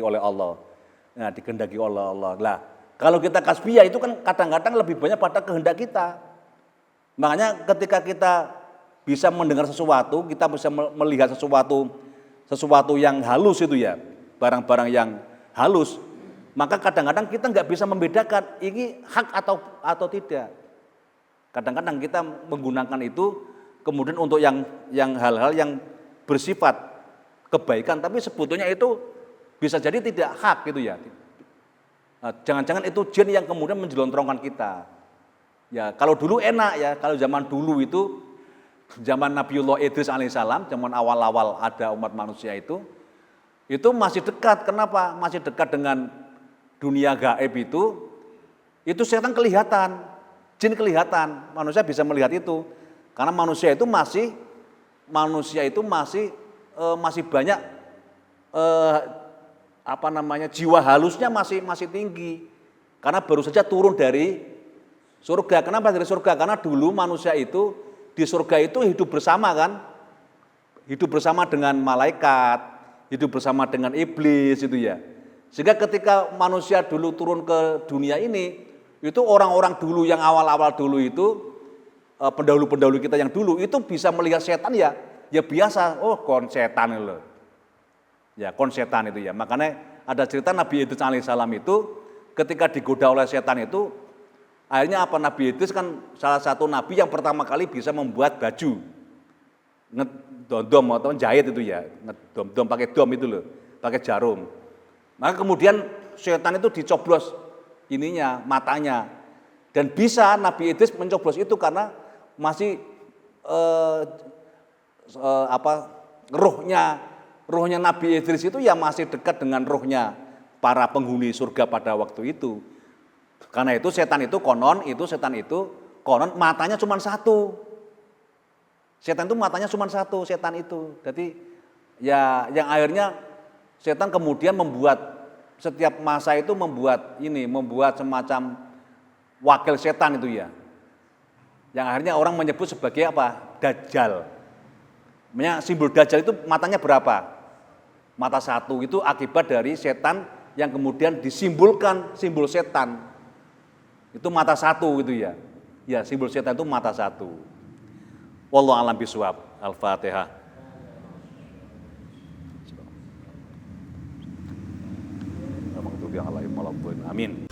oleh Allah. Nah, dikehendaki oleh Allah. Lah, kalau kita kasbiyah itu kan kadang-kadang lebih banyak pada kehendak kita. Makanya ketika kita bisa mendengar sesuatu, kita bisa melihat sesuatu yang halus itu ya, barang-barang yang halus, maka kadang-kadang kita nggak bisa membedakan ini hak atau tidak. Kadang-kadang kita menggunakan itu kemudian untuk yang hal-hal yang bersifat kebaikan, tapi sebetulnya itu bisa jadi tidak hak gitu ya. Jangan-jangan itu jin yang kemudian menjelontrongkan kita. Ya kalau dulu enak ya, kalau zaman dulu itu zaman Nabiullah Idris alaihissalam, zaman awal-awal ada umat manusia itu masih dekat. Kenapa? Masih dekat dengan dunia gaib itu setan kelihatan, jin kelihatan, manusia bisa melihat itu. Karena manusia itu masih banyak jiwa halusnya masih tinggi. Karena baru saja turun dari surga. Kenapa dari surga? Karena dulu manusia itu di surga itu hidup bersama kan, hidup bersama dengan malaikat, hidup bersama dengan iblis itu ya. Sehingga ketika manusia dulu turun ke dunia ini, itu orang-orang dulu yang awal-awal dulu itu, pendahulu-pendahulu kita yang dulu itu bisa melihat setan ya biasa, kon setan loh. Ya kon setan itu ya. Makanya ada cerita Nabi Idris alaihissalam itu ketika digoda oleh setan itu, akhirnya apa, Nabi Idris kan salah satu nabi yang pertama kali bisa membuat baju. Ngedom atau jahit itu ya, ngedom pakai dom itu loh, pakai jarum. Maka kemudian setan itu dicoblos matanya. Dan bisa Nabi Idris mencoblos itu karena masih rohnya Nabi Idris itu ya masih dekat dengan rohnya para penghuni surga pada waktu itu. Karena itu setan itu konon matanya cuma satu. Setan itu matanya cuma satu, setan itu. Jadi ya yang akhirnya setan kemudian membuat setiap masa itu membuat semacam wakil setan itu ya. Yang akhirnya orang menyebut sebagai apa? Dajjal. Simbol Dajjal itu matanya berapa? Mata satu, itu akibat dari setan yang kemudian disimbolkan simbol setan. Itu mata satu gitu ya. Ya, simbol setan itu mata satu. Wallahu a'lam bishawab. Al-Fatihah. Amin.